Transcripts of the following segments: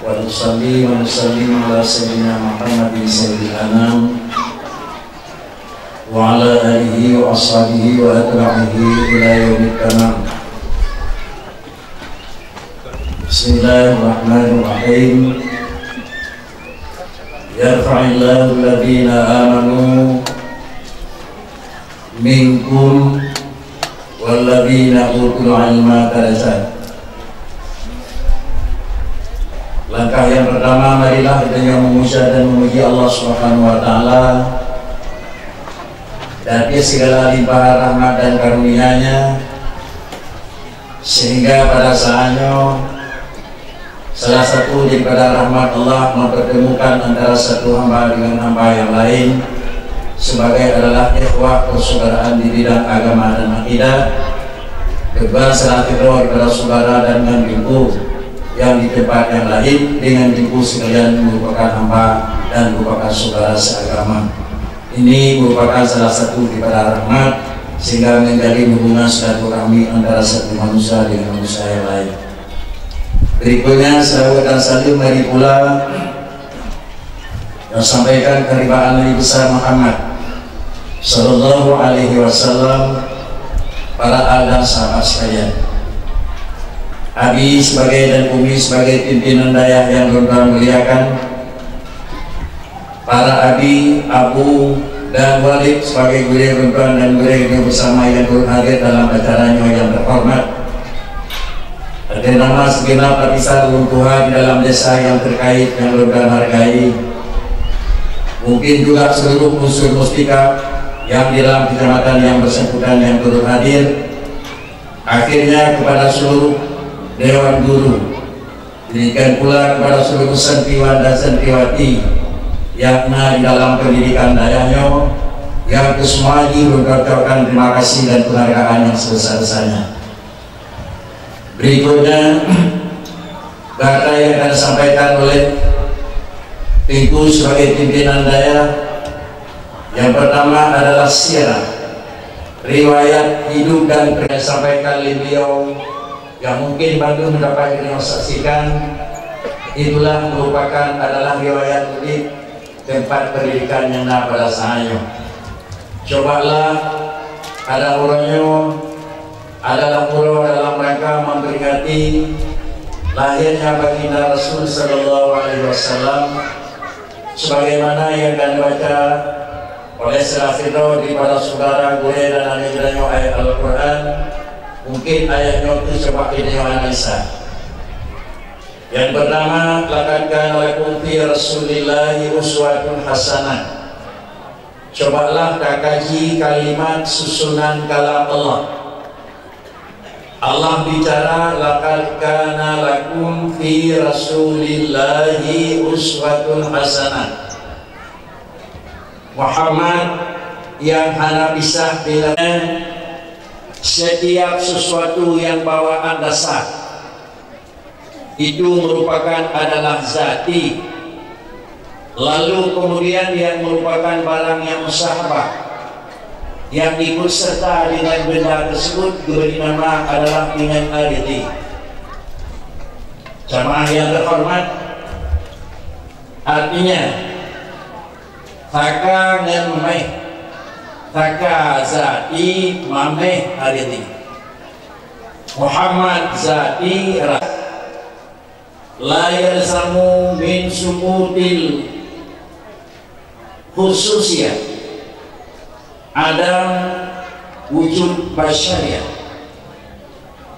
wa nusalli wa nusallim ala sayyidina Muhammadin sayyidil anam wa ala alihi wa ashabihi wa atba'ihi ila yaumil qiyamah. Bismillahirrahmanirrahim. Yarfa'illahu alladhina amanu minkum walladzina utul ilma darajat. Langkah yang pertama, marilah kita yang memuja dan memuji Allah Subhanahu wa taala dan segala limpahan rahmat dan karunia-Nya, sehingga pada saatnya salah satu daripada rahmat Allah mempertemukan antara satu hamba dengan hamba yang lain sebagai adalah ikhwah persaudaraan di bidang agama dan akidah. Kedua salat kepada saudara dan bimbing yang di tempat yang lain dengan ibu sekalian merupakan hamba dan merupakan saudara seagama. Ini merupakan salah satu daripada rahmat sehingga menjalin hubungan silaturahmi antara satu manusia dengan manusia yang lain. Berikutnya salawat dan salam mari pula yang sampaikan kehormatan Nabi besar Muhammad sallallahu alaihi wasallam, para al dan sahabat sekalian. Abi sebagai dan Umi sebagai pimpinan dayah yang berbahagia muliakan, para abi, abu dan walid sebagai guru berbahagia dan guru bersama yang berhadir dalam acaranya yang terhormat. Ada nama segenap lapisan runtuhan di dalam desa yang terkait yang berhargai. Mungkin juga seluruh unsur mustika yang di dalam kecamatan yang bersangkutan yang turut hadir. Akhirnya kepada seluruh Dewan Guru, demikian pula kepada seluruh santriwan dan santriwati yang di dalam pendidikan dayahnya, yang kesemuanya mengucapkan terima kasih dan penghargaan yang sebesar-besarnya. Berikutnya kata yang akan disampaikan oleh Tengku sebagai pimpinan dayah. Yang pertama adalah sirah, riwayat hidup dan disampaikan oleh beliau yang mungkin baru mendapat saksikan. Itulah merupakan adalah riwayat unik tempat pendidikan yang pada saya. Cobalah ada orangnya adalah pura dalam rangka memperingati lahirnya baginda Rasul sallallahu alaihi wasallam, sebagaimana yang akan dibaca oleh Serafino di pada saudara gue dan anak-anaknya ayat Al-Quran. Mungkin ayatnya itu coba kita analisa. Yang pertama, laqad kana lakum fi Rasulillahi uswatun hasanah. Cobalah kaji kalimat susunan kalam Allah. Allah bicara laqad kana lakum fi Rasulillahi uswatun hasanah. Muhammad yang hana bisa bila setiap sesuatu yang bawaan dasar itu merupakan adalah zati, lalu kemudian yang merupakan barang yang musyabbah yang ikut serta dengan benda tersebut diberi nama adalah dengan arti. Jamaah yang terhormat, artinya taka dan mameh, taka zati mameh arti. Muhammad zati la yalzamu min subutil khususiyah adam wujud basyariah.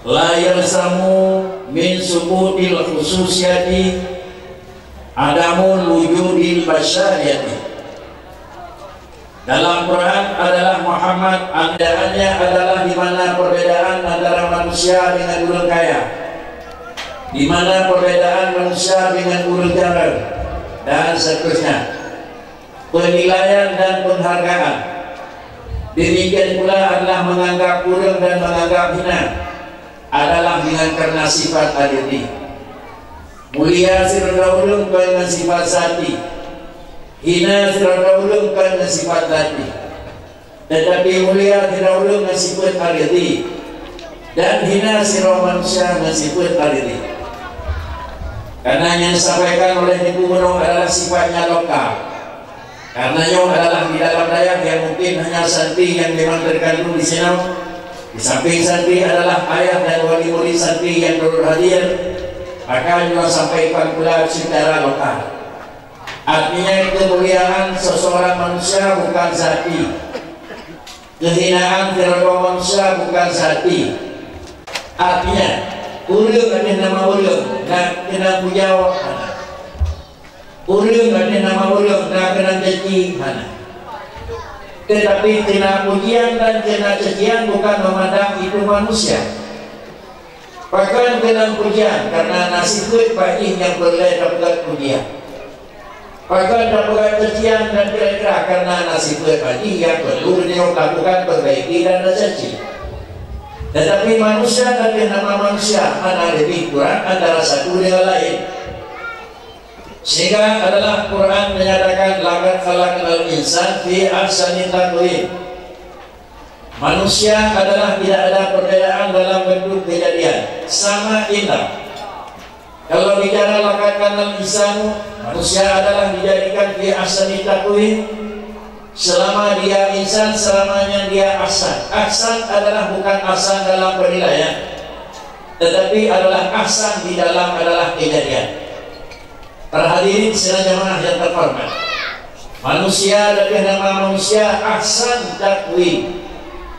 La yalzamu min subutil khususiyati adamul wujudil basyariati. Dalam Quran adalah Muhammad, andaannya adalah di mana perbedaan antara manusia dengan ulun kaya, di mana perbedaan manusia dengan ulun jalan, dan seterusnya. Penilaian dan penghargaan. Demikian pula adalah menganggap kurang dan menganggap hina adalah dengan karena sifat aditi. Mulia sirna ulun dengan sifat zati, hina sirna ulun dengan sifat zati. Tetapi mulia sirna ulun dengan sifat aditi, dan hina sirna manusia dengan sifat aditi. Karena yang disampaikan oleh Ibu Gunung adalah sifatnya lokal. Karena yang adalah di dalam dayak yang mungkin hanya santri yang memang terkandung di sini. Di samping santri adalah ayah dan wali murid santri yang turut hadir, maka juga sampaikan pula secara lokal. Artinya kemuliaan seseorang manusia bukan zati, kehinaan terhadap manusia bukan zati. Artinya urang ada nama urang, nak kena pujau mana? Urang ada nama urang, nak kena caci mana? Tetapi kena pujian dan kena cacian bukan memandang itu manusia. Bahkan kena pujian karena nasib baik yang boleh dapat pujian. Bahkan dapat cacian dan kira-kira karena nasib baik yang perlu dia lakukan perbaiki dan caci. Tetapi manusia dan nama manusia mana lebih kurang antara satu dengan lain. Sehingga adalah Quran menyatakan laqad khalaqnal insana fi ahsani taqwim. Manusia adalah tidak ada perbedaan dalam bentuk kejadian, sama indah. Kalau bicara laqad khalaqnal insana, manusia adalah dijadikan fi ahsani taqwim. Selama dia insan, selamanya dia ahsan. Ahsan adalah bukan ahsan dalam penilaian, tetapi adalah ahsan di dalam adalah kejadian. Para hadirin sidang jamaah yang terhormat, manusia dan nama manusia ahsan takwim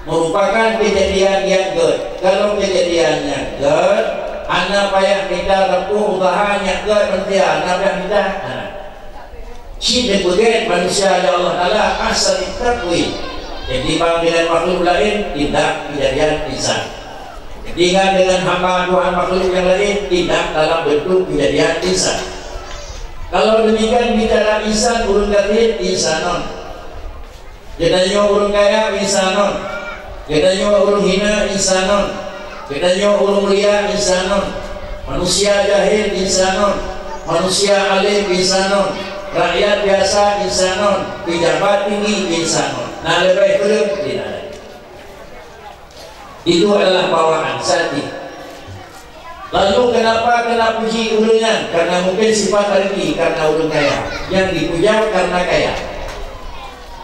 merupakan kejadian yang good. Kalau kejadiannya good, anak payah kita tempuh usahanya good nanti anak payah kita. Si debuget manusia ya Allah Taala ahsan takwim. Jadi panggilan makhluk lain tidak kejadian insan. Dengan hamba Tuhan makhluk yang lain tidak dalam bentuk kejadian insan. Kalau demikian bicara insan, urung kafir insanon. Kedanyo urung kaya insanon. Kedanyo urung hina insanon. Kedanyo urung mulia insanon. Manusia jahil insanon. Manusia alim insanon. Rakyat biasa insanon. Pejabat tinggi insanon. Nah lebih belum tidak. Itu adalah bawaan sati. Lalu kenapa kena puji ulungan? Karena mungkin sifat rezeki, karena ulun kaya. Yang dipuja karena kaya.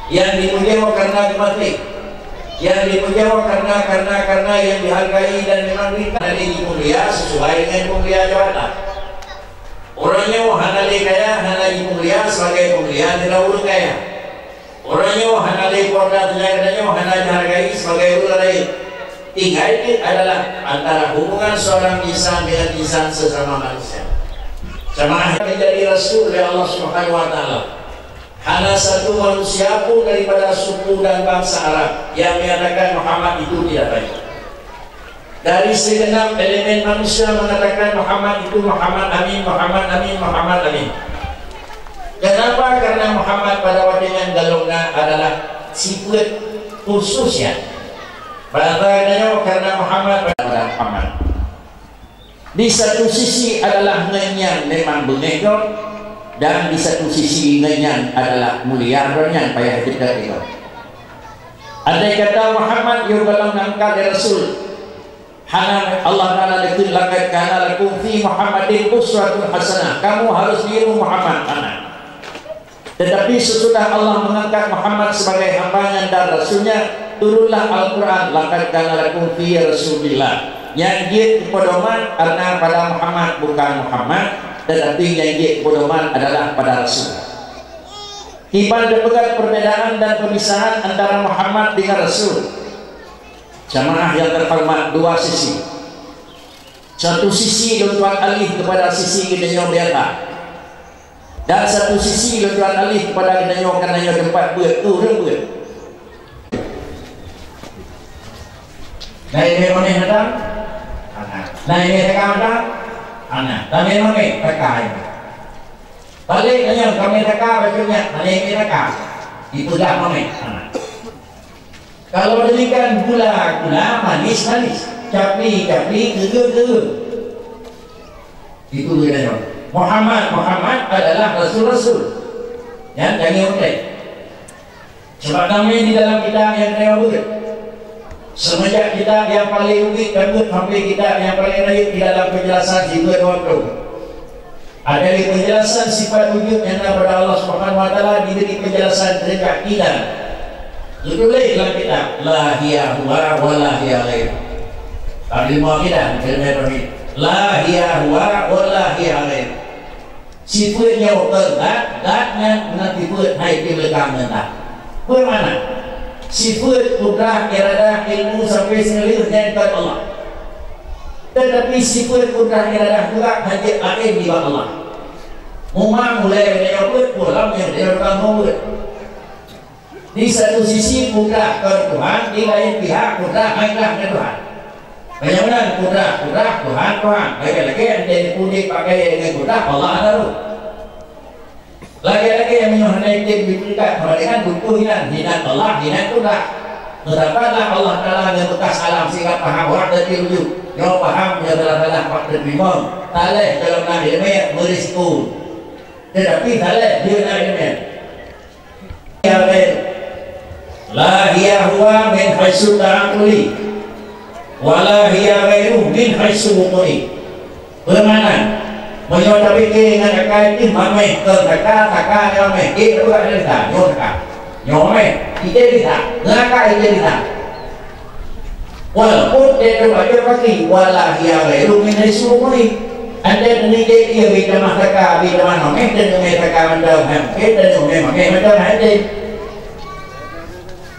Yang dipuja karena gemati. Yang dipuja karena yang dihargai dan memang dari mulia sesuai dengan mulia jabatan. Orangnya hanali kaya, hanali mulia sebagai mulia adalah ulun kaya. Orangnya hanali korda terjaganya, hanali dihargai sebagai ulun lain. Tinggal ini adalah antara hubungan seorang insan dengan insan sesama manusia. Sama menjadi Rasul oleh Allah Subhanahu Wa Taala. Hanya satu manusia pun daripada suku dan bangsa Arab yang menyatakan Muhammad itu tidak baik. Dari segenap elemen manusia mengatakan Muhammad itu Muhammad Amin, Muhammad Amin, Muhammad Amin. Kenapa? Karena Muhammad pada waktunya galungnya adalah sifat khususnya. Bahasanya karena Muhammad pada Muhammad. Di satu sisi adalah ngenyan memang bengekor, dan di satu sisi ngenyan adalah mulia yang payah kita itu. Andai kata Muhammad yang dalam angkat dari Rasul, hana Allah Taala dekil laqad kana lakum fi Muhammadin uswatun hasanah. Kamu harus niru Muhammad anak. Tetapi sesudah Allah mengangkat Muhammad sebagai hambanya dan Rasulnya, turunlah Al-Quran laqad kana lakum fi Rasulillah. Yang dia pedoman karena pada Muhammad bukan Muhammad, tetapi yang dia pedoman adalah pada Rasul. Tiba terdapat perbedaan dan pemisahan antara Muhammad dengan Rasul. Jamaah yang terhormat, dua sisi. Satu sisi tuan alih kepada sisi kita biasa, dan satu sisi tuan alih kepada kita karena tempat buat tu buat. Naik memang ni datang, anak. Naik ni datang datang, anak. Tapi memang ni pakai. Balik nanya kami takar bajunya, naik ni takar. Itu dah mami, anak. Kalau demikian gula manis, capli, geger. Itu dia. Muhammad adalah Rasul. Yang jangan utai. Sebab kami di dalam kitab yang terbaik. Semenjak kitab yang paling rumit dan sampai kitab yang paling rayut di dalam penjelasan juga 20. Ada di penjelasan sifat wujud yang ada pada Allah Subhanahu wa taala diberi penjelasan dari akidah. Ditulis dalam kitab la hiya huwa wa la hiya ghair. Ilmu akidah terjadi la hiya huwa wa la hiya ghair. Sifatnya zatnya nanti buat naik di belakang nanti. Bagaimana? Sifat kudrah iradah ilmu sampai seluruhnya dari Allah. Tetapi sifat kudrah iradah juga hanya ada di bawah Allah. Memang mulai dari awal pulang yang dia orang murid. Di satu sisi kudrah ke Tuhan, di lain pihak kudrah mainlah ke Tuhan. Bagaimana kudrah Tuhan. Lagi-lagi yang jadi pudik pakai dengan kudrah Allah tahu. Lagi-lagi yang menyuhani tim diberikan dengan buku hinaan Allah, hinaan kudrah. Tetapilah Allah Ta'ala yang bekas alam sehingga paham waktu dirujuk. Yang paham yang telah waktu dimon. Taleh dalam nabi demi merisku. Tetapi taleh dia nabi demi. La hiya huwa min haitsu ta'aquli wala hiya ghairu min haitsu wuqi. Bermakna menyoda pikir dengan kait ini mameh ke taka nyomeh kita buat dari tak nyomeh kita tidak ngaka kita tidak walaupun dia terbaca pasti wala hiya ghairu min haitsu wuqi. Anda ni dia bila mahaka bila mameh dan taka mendam kita dan mameh mendam hati.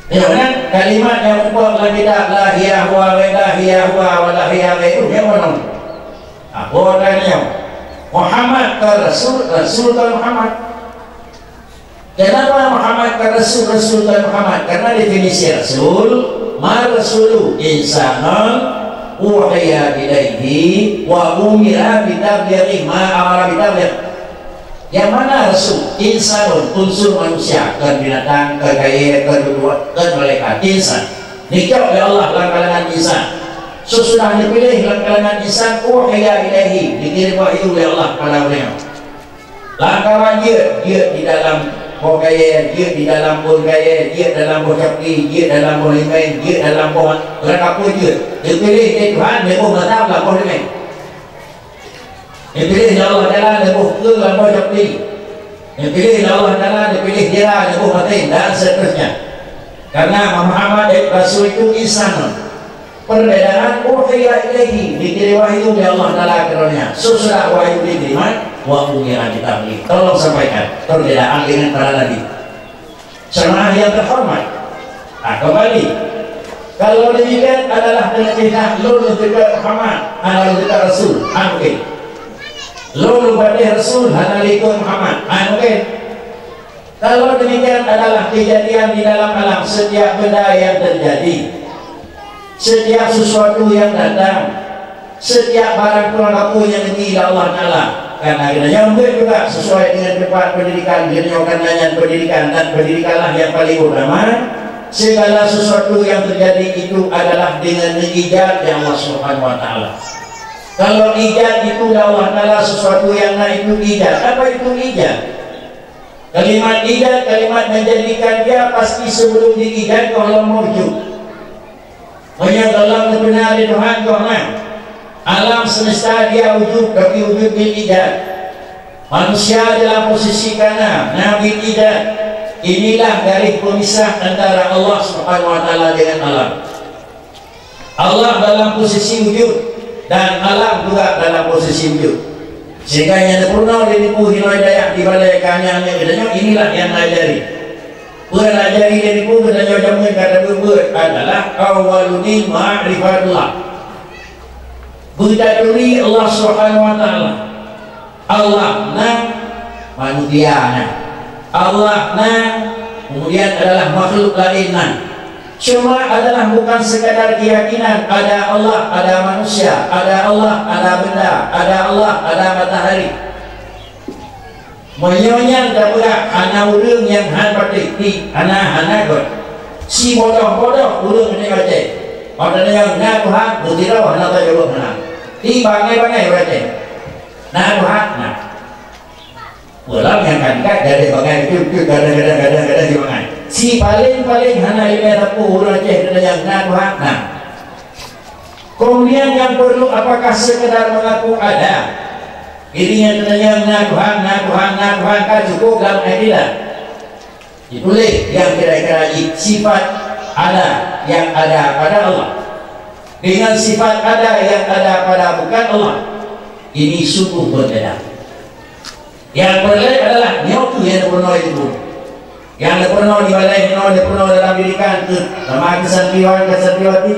Ya kan kalimat yang umpam dalam kitab la hiya huwa wa la hiya ghairu yang mana? Apa orangnya? Muhammad ke Rasul ke Muhammad. Kenapa Muhammad ke Rasul ke Muhammad? Karena definisi Rasul, ma rasulu insanun uhiya ilaihi wa umira bitablighi ma amara bitablighi. Yang mana Rasul? Insan, unsur manusia, ke binatang, ke gair, ke duduk, ke malaikat. Insan nikah oleh Allah dalam kalangan insan. Sesudah dipilih dalam kalangan insan, uhiya ilahi, dikirim wahyu oleh Allah kepada beliau. Langkawan dia di dalam boh gair, dia di dalam boh gair, dia dalam boh capri, dia dalam boh limen, dia dalam boh berapa dia. Dipilih dari Tuhan, dia boh mata dalam boh limen. Dipilih Allah Ta'ala, dia boh ke dalam boh capri. Dipilih Allah Ta'ala, dipilih dia boh mati dan seterusnya. Karena Muhammad Rasul itu insan. Perbedaan uhiya ilaihi, dikirim wahyu oleh Allah Ta'ala karenanya. Sesudah wahyu diterima, wa umira bitablighi. Tolong sampaikan perbedaan dengan para nabi. Jemaah yang terhormat. Kembali. Kalau demikian adalah dengan pihak lulu dekat Muhammad, adalah dekat Rasul. Mungkin. Lulu pada Rasul, adalah ikut Muhammad. Mungkin. Kalau demikian adalah kejadian di dalam alam, setiap benda yang terjadi, setiap sesuatu yang datang, setiap barang perlaku yang dimiliki Allah Ta'ala. Karena kita nyambut juga sesuai dengan tempat pendidikan, jenyokan pendidikan, dan pendidikanlah yang paling utama. Segala sesuatu yang terjadi itu adalah dengan ijazah yang Allah Subhanahu wa Ta'ala. Kalau ijazah itu Allah Ta'ala sesuatu yang itu ijazah. Apa itu ijazah? Kalimat ijazah, kalimat menjadikan dia pasti sebelum diijazah kalau mewujud. Banyak dalam benar di Tuhan Tuhan. Alam semesta dia wujud, tapi wujud bil ijad. Manusia dalam posisi kanan, nabi ijad. Inilah garis pemisah antara Allah Subhanahu wa Ta'ala dengan alam. Allah dalam posisi wujud dan alam juga dalam posisi wujud. Sehingga yang purna dinipu hidayah dibalaikannya inilah yang ajari. Pelajari dari buku dan jawaban kata berbuat adalah awaluni ma'rifatullah. Berdaduri Allah Subhanahu wa Ta'ala. Allah nang manusia nang. Allah nang kemudian adalah makhluk lain nang. Cuma adalah bukan sekadar keyakinan ada Allah, ada manusia, ada Allah, ada benda, ada Allah, ada matahari. Menyonya tak anak urang yang han patik ni anak god si bodoh urang ni baca pada yang nak Tuhan berdirau anak tak jawab anak di bangai baca nak Tuhan nak ulang yang kan dari bangai itu kadang di bangai si paling anak ini rapu urang ceh yang nak Tuhan nak. Kemudian yang perlu apakah sekedar mengaku ada dirinya ternyata na Tuhan kan cukup dalam akidah. Ditulis yang kira-kira sifat ada yang ada pada Allah dengan sifat ada yang ada pada bukan Allah, ini sungguh berbeda. Yang berbeda adalah nyotu yang pernah itu, yang pernah di balai, yang pernah dalam pendidikan sama kesantriwati.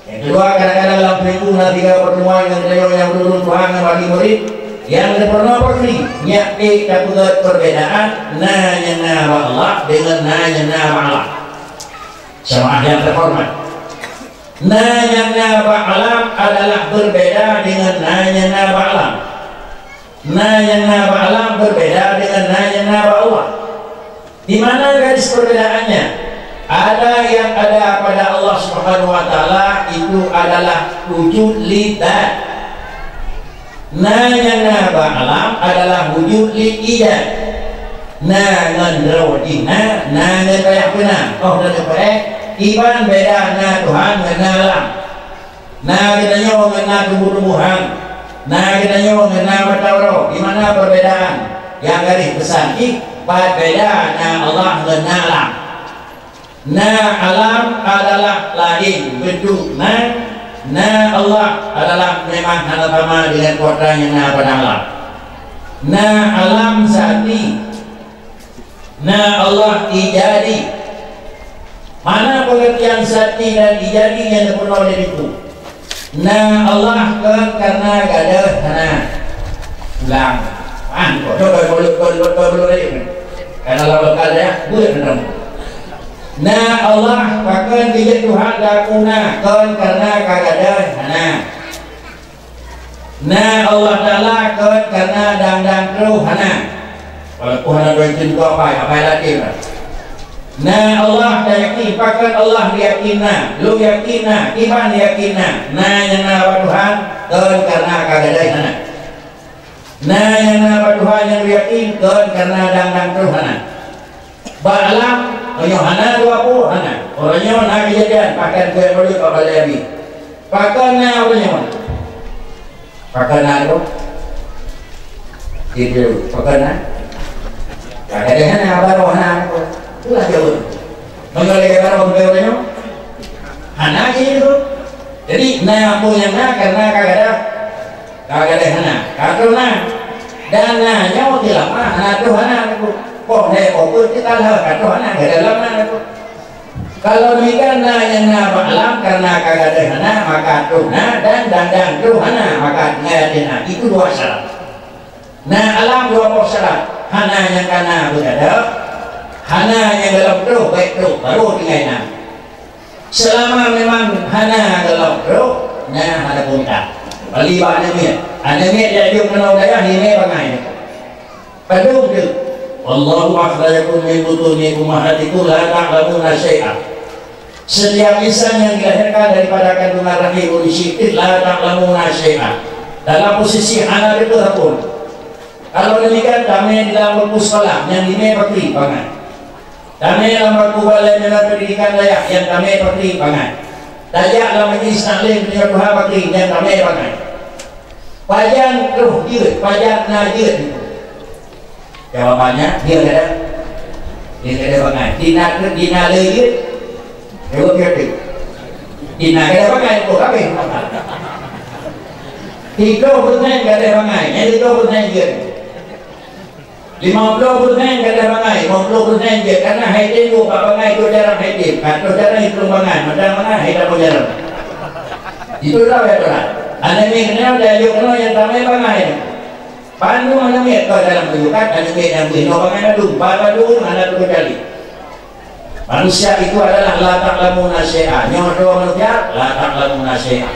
Yang kedua, kadang-kadang dalam minggu nanti pertemuan yang dulu Tuhan yang bagi murid, yang pernah pergi nyakti kategori perbedaan nanya nama Allah dengan nanya nama Allah. Sama yang terhormat, nanya nama alam adalah berbeda dengan nanya nama alam. Nanya nama alam berbeda dengan nanya nama Allah. Di mana garis perbedaannya? Ada yang ada pada Allah Subhanahu wa taala itu adalah wujud lidzat. Nanya nama alam adalah wujud lidzat. Na ngendrawati na ngendaya puna. Oh dan apa iban beda na Tuhan na alam. Na kita nyo na tumbuh-tumbuhan. Na kita nyo na matawro. Di mana perbedaan? Yang garis besar berbeda na Allah na alam. Na alam adalah lain bentuk na Allah adalah memang hanya sama dengan kuatranya na pada alam. Na alam zati, na Allah ijadi. Mana pengertian zati dan ijadi yang pernah itu? Na Allah kan karena gada hana ulang. Kok belum lagi. Karena lawan kada buat benar. Na Allah bahkan dia Tuhan dakuna kan karena kagada hana. Na Allah Taala kan karena dang kru hana. Walaupun hana dua cinta apa lagi. Na Allah yakin bahkan Allah yakinna, lu yakinna, iman yakinna. Na yang Tuhan kan karena kagada hana. Na yang Tuhan yang yakin kan karena dang kru hana. Ba'alam hana 20 hana. Orangnya nak kejadian pakai kue beli apa lagi? Pakai na orangnya. Pakai na tu. Itu pakai na. Pakai hana baru hana. Itulah jauh. Mengalih baru orangnya. Hana itu. Jadi na apa yang na karena kagak hana. Kagak na. Dan na nyawa tidak mah hana tu hana tu. Kok pun kita lakukan Tuhan yang ada dalam mana itu. Kalau demikian yang alam karena kagak ada hana maka Tuhan dan Tuhan maka ngayatnya itu dua syarat. Nah alam dua syarat. Hana yang karena berada, hana yang dalam roh baik roh baru tinggalnya. Selama memang hana dalam roh, nah ada punta. Bali ada miat dia juga kenal daya ini bangai. Padung tu. Wallahu akhrajakum min butuni ummahatikum la ta'lamuna syai'an. Setiap insan yang dilahirkan daripada kandungan rahim ulisyikid la ta'lamuna syai'an. Dalam posisi anak itu pun. Kalau demikian kami di dalam buku sekolah yang dime perti bangan. Kami dalam buku balai pendidikan dayak yang kami perti bangan. Dayak dalam majlis taklim dengan Tuhan perti yang kami bangan. Pajan ruh dia, pajan najir itu. Jawabannya dia ada bangai. Dina lagi, dia berkata, dina ada bangai tu apa? 30% ada bangai, yang 30% je. 50% ada bangai, 50% je. Karena haidin tu pak bangai tu jarang haidin, tu jarang itu bangai, macam mana haidin tu jarang. Itulah ya Tuhan. Anda ni kenal dia juga yang ramai bangai. Pandu mana miat kau dalam kehidupan ada miat yang bino bangai adu, badu mana tu kali. Manusia itu adalah la ta'lamuna syai'a. Nyodo manusia la ta'lamuna syai'a.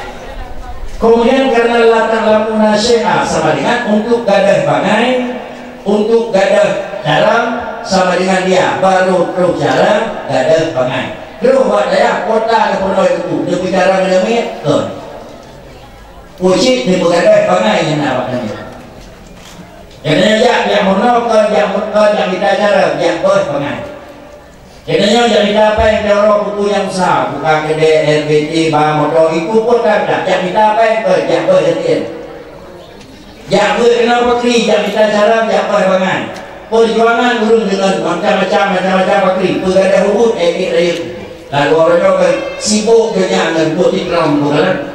Kemudian karena la ta'lamuna syai'a sama dengan untuk gadah bangai, untuk gadah dalam sama dengan dia baru terus jalan gadah bangai. Terus buat daya kota ada penuh itu. Dia bicara dengan miat ke. Puji di gadah bangai yang nak buatnya. Jadi yang menolak yang kita cara yang bos pengai. Jadi yang kita apa yang orang buku yang sah bukan gede LBT bah motor itu pun tak ada. Yang kita apa yang bos yang Jak kena pakri, jak minta cara, jak perbangan. Perjuangan urus dengan macam-macam pakri. Pergada hubut, raya. Lalu orang kan sibuk dengan buat ikram bukan?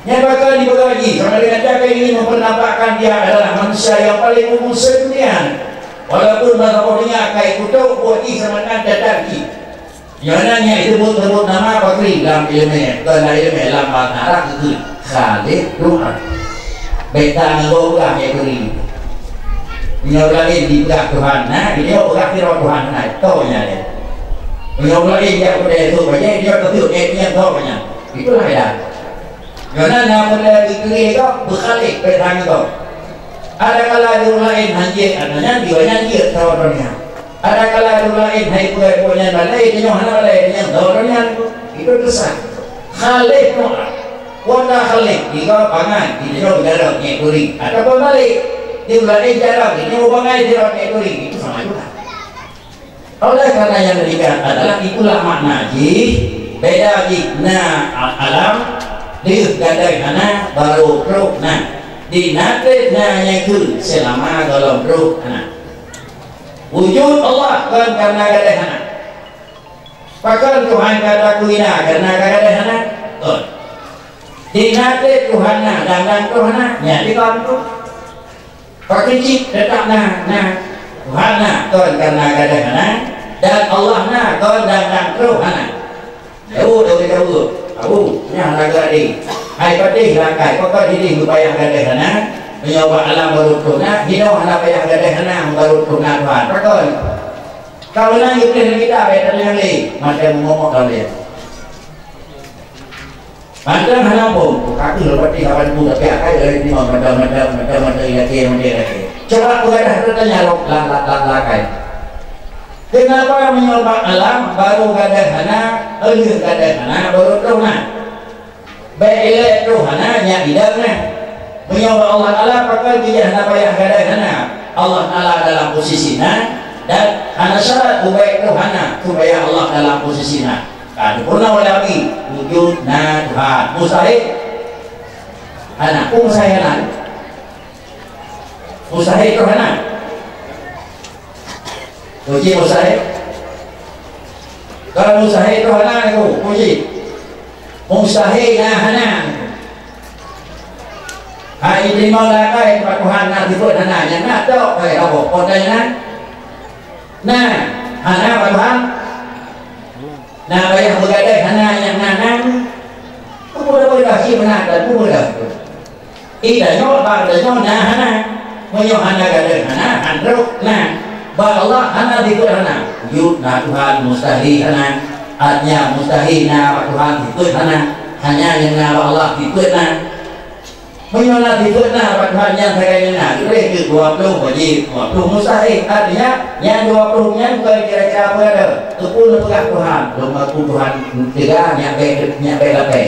Yang bakal dibagi sama dengan jaga ini mempernampakkan dia adalah manusia yang paling umum sedunia. Walaupun bahasa kodenya kai kutuk buat ini sama dengan dadaki. Jangannya itu sebut nama pakri dalam ilmu, dalam ilmu dalam bahasa Arab itu Khalid Tuhan. Beta ngobah yang beri. Menyolai di belakang Tuhan. Nah, ini orang firman Tuhan. Nah, taunya dia. Menyolai dia pada itu, banyak dia ketiuk dia taunya. Itulah ya. Karena nama pada dikiri itu berkalik petang itu. Ada kala dulu lain hanjir, adanya diwanya dia tawarnya. Ada kala dulu lain hai punya balai dia mana balai dia tawarnya itu besar. Khalid Tuhan. Wanda Khalid jika pangan dia jarak ngekuri ataupun balik dia lain jarak dia pangan jarak ngekuri itu sama juga. Oleh karena yang demikian adalah itulah makna beda na alam dia gadai hana baru ruh na di nate na yang tu selama dalam ruh hana wujud Allah kan karena gadai hana bahkan Tuhan kata kuina karena gadai hana di nate Tuhan na dan Tuhan nya di kantu pakai cip tetap na Tuhan na kan karena gadai hana dan Allah na kan dan Tuhan na jauh Abu, yang agak di, hai pati langkai, kau jadi upaya gadai hana, menyoba alam baru tuna, hidup hana payah gadai hana baru tuna Tuhan. Pakon, kalau nang yukin kita betul yang ni, macam ngomong kau dia. Macam hana pun, kaki lepas ni kawan pun tapi akai dari ni macam lagi. Coba kau ada tertanya langkai. Kenapa menyoba alam baru gadai hana, gadai hana baru Tuhan. Baik Tuhan yang hidupnya menyoba Allah Taala pakai dia hana payah gadai hana. Allah Taala dalam posisinya dan hana syarat baik Tuhan supaya Allah dalam posisinya. Kan purna lagi wujud na Tuhan. Mustahil hana mustahil. Mustahil Tuhan. Puji mustahil. Kalau mustahil itu hana itu puji. Mustahil hana. Hai di mana kai Tuhan nanti buat hana yang nak tahu kai apa kodenya. Nah, hana Tuhan. Nah, bayar bergadai hana yang nanan. Boleh kasih benar dan boleh. Ida nyo ba da nyo na hana. Moyo hana gadai hana andruk nah. Ba Allah hana di hana wujud na Tuhan mustahil hana artinya mustahil na Tuhan itu hana hanya yang na Allah itu na menyolat itu na Tuhan yang kayaknya itu 20 wajib 20 mustahil artinya yang 20 nya bukan kira-kira apa ada tepun pegang Tuhan belum aku Tuhan tiga nyampe lapai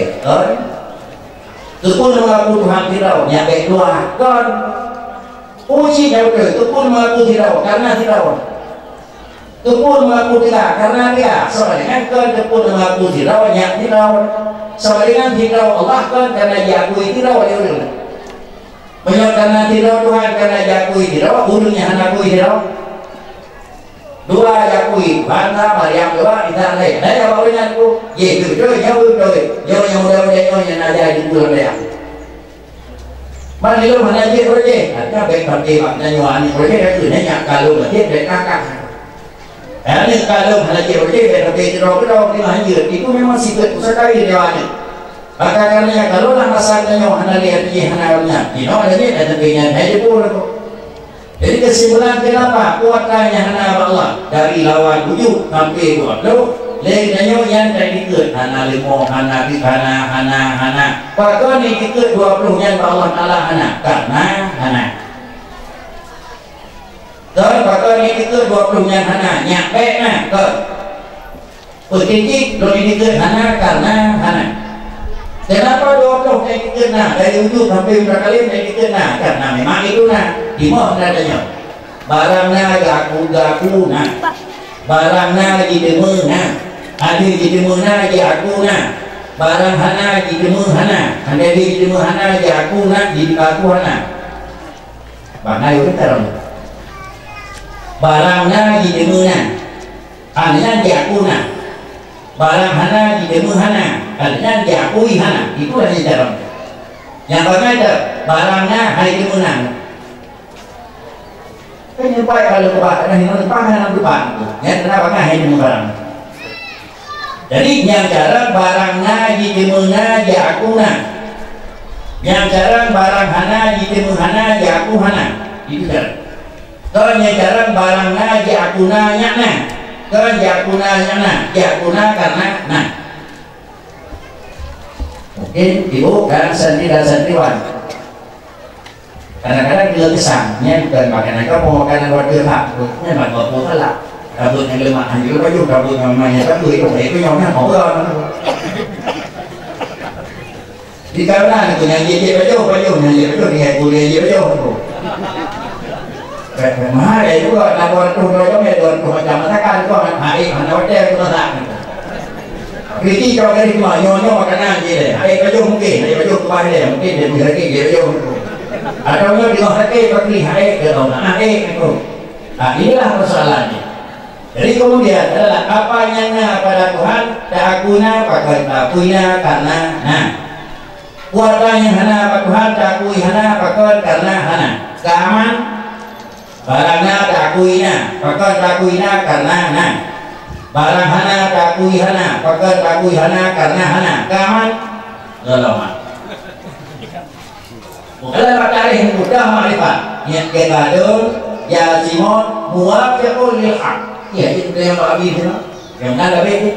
tepun mengaku Tuhan tidak nyampe dua kan puji jauh itu pun mengaku tidak karena tidak itu pun mengaku tidak karena dia soalnya kan itu pun mengaku tidak yang tidak soalnya tidak Allah kan karena diakui tidak oleh banyak karena tidak Tuhan karena diakui tidak ujungnya hanya akui tidak dua diakui bangsa Maryam dua kita lain nah ya bawahnya aku ye itu jauh yang mudah-mudahan yang ada di bulan dia Mari lu mana je boleh, ada baik pakai maknanya wani boleh ada tu nanya kalau boleh dari kakak. Ini kalau mana je boleh dari pakai terok di mana itu memang sifat sekali dia wani. Maka karena kalau lah masanya wani lihat je hanarnya, ini ada ni ada begini ada pun. Jadi kesimpulan kenapa kuatnya hana Allah dari lawan wujud sampai kuat lu. Lainnya yang tadi ke hana limo hana pakon ini ke 20 yang Allah Taala hana karena hana dan pakon ini ke 20 yang hana nyampe nah ke petitik lo ini ke hana karena hana kenapa 20 yang ke nah dari wujud sampai berapa kali yang ke nah karena memang itu nah di mana adanya barangnya gaku nah barangnya lagi demo nah ada di demo lagi aku na barang hana di demo hana ada di demo hana lagi aku na di aku hana Bangkai itu terang. Barangnya di demuna, hanya diakuna. Barang hana di demu hana, hanya diakui hana. Itu hanya terang. Yang bangkai itu barangnya hari demuna. Kan yang baik kalau lepas, ada yang lepas hana lepas. Yang kenapa bangkai hari demu barang. Jadi yang jarang barangnya di demuna diakuna. Yang jarang barang hana di demu hana diaku hana. Itu jarang. Kalau yang jarang barangnya diakuna nyana. Kalau diakuna nyana, diakuna karena nah. Mungkin ibu dan santri dan santriwan kadang-kadang dia kesangnya bukan makanan kamu makanan wadah tak, ini makan apa lah. Kabut yang lemah anjir baju kabut namanya kabut itu nyamnya mau di kawanan itu yang jadi baju dia boleh jadi baju mahal itu kok lapor tuh macam macam masakan kok hari mana hotel itu tak kriti kau dari mana nyonya makanan je hari baju mungkin hari baju kembali dia mungkin dia bisa lagi dia baju atau nyonya di hati pergi hari ke tahun itu inilah persoalannya. Jadi kemudian adalah apa yang pada Tuhan takuna pakai takuina karena nah kuasa yang hana pada Tuhan takui hana pakai karena hana keaman barangnya takuina pakai takuina karena nah barang hana takui hana pakai takui hana karena hana keaman lama. Kalau matahari mudah makrifat yang kegadun ya Simon muwafiqul lil haq. Ya itu yang Abi itu yang ada begitu.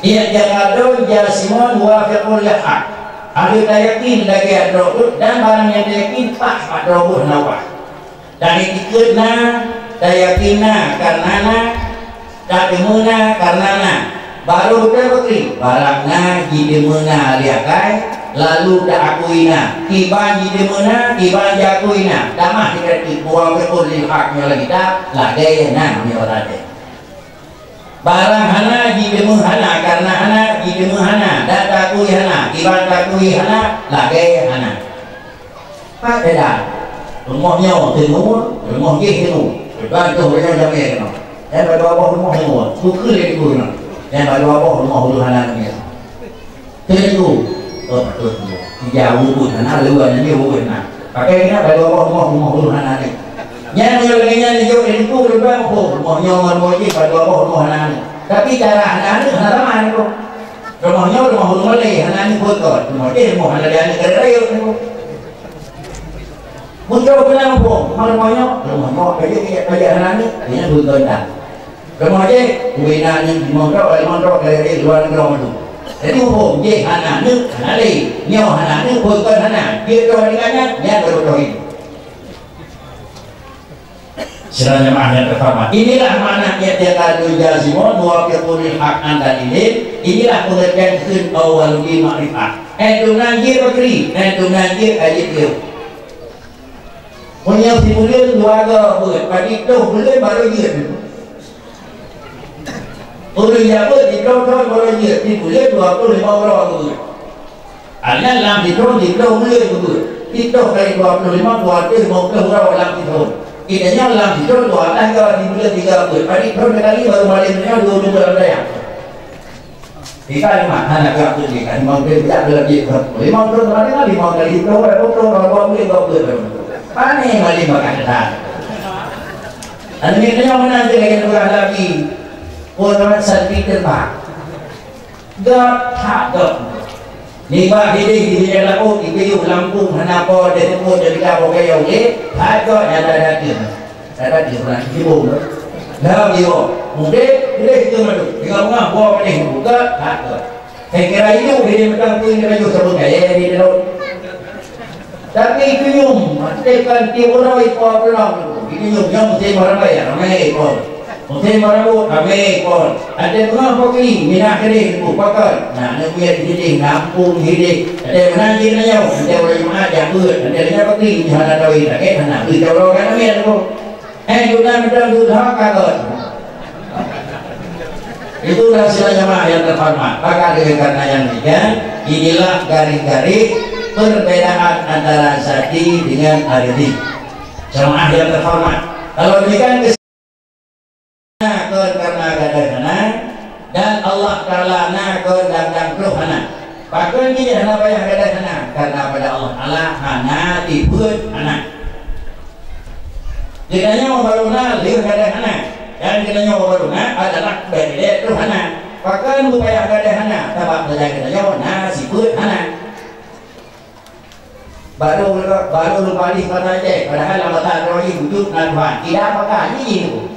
Ia jangado Simon muwafiqul lil haq. Ada yakin lagi adrobut dan barang yang yakin pas adrobut nawa. Dari ikutna dayakinna karena dademuna karena baru terbukti barangnya jidemuna liakai lalu daakuina tiban jidemuna tiban jakuina damah dikati buang betul lil haknya lagi tak lagi nah ni orang dia barang hana jidemu hana karena hana jidemu hana dan takui hana tiban takui hana lagi hana apa beda rumahnya tenu rumah ye tenu bantu orang jamai kena dan pada apa rumah tenu buku dia itu kena dan pada apa rumah hulu hana ni tenu betul jauh pun hana luar ni pun nah pakai ni pada apa rumah hulu hana ni yang lainnya ni jauh itu rumah rumahnya rumah ye pada apa rumah hana ni tapi cara hana ni hana mana tu rumahnya rumah hulu malay hana ni pun kot rumah ye rumah hana dia ni kerja ni muncul kenapa pun rumahnya kerja hana ni dia pun dah rumah ye wina ni mondok dari luar negara tu. Jadi hukum je hana ni hana ni nyaw hana ni pun kan hana dia doa dengannya dia berdoa. Sila jemaah yang terhormat, inilah makna i'tiqadul jazimun wa fiqhul haq anda ini. Inilah pengertian kun awal di makrifat. Itu nanti berkri, itu nanti ajib dia. Punya simulir keluarga buat, pagi tu boleh baru dia. Boleh apa di tahun baru dia, di boleh 25 orang tu. Ada dalam di tahun boleh tu. Di tahun kali 25 20 orang dalam di tahun. Idenya dalam di tahun ada kalau di bulan 30. Pagi tahun kali baru malamnya 2 bulan raya. Jika lima anak aku jika lima kali tidak lebih lima tahun kemarin 5 kali itu berapa tahun 20 panen malam makan dah. Anda yang mana lagi orang lagi orang santri terbang. God tak God. Niba hidi dalam itu Lampung kenapa dia temu jadi kau kaya oleh tak God ada dia. Ada dia orang ibu. Dah dia. Mungkin dia itu madu. Dia ngah buat ni buka tak God. Saya kira itu dia macam tu dia juga sebut kaya di dalam. Tapi itu yung tekan tiwara ipo orang itu yung mesti orang bayar ramai ipo mesti orang bu ramai ipo ada mga pokli minakiri ipo pakal nah nagbiya di Lampung hidik ada menanti na yaw ada orang maaja buat ada nya pokli hana dawi na kaya hana beli jawro kan ramai ipo juga macam sudah kakot itulah sila jamaah yang terhormat maka dengan karena yang demikian inilah garis-garis perbedaan antara Sati dengan Aridi. Jamaah yang terhormat, kalau demikian karena gadahana dan Allah Ta'ala nakon dan keluhana. Bahkan dia hana payah gadahana karena pada Allah Ta'ala hana dibut anak. Jikanya mau baruna liur gadahana dan jikanya mau baruna adalah bedek keluhana. Bahkan upaya gadahana tabak belajar kita nasi put hana. Baru lupa di kata je, padahal Allah Rohi wujud nadwan tidak apakah ini itu.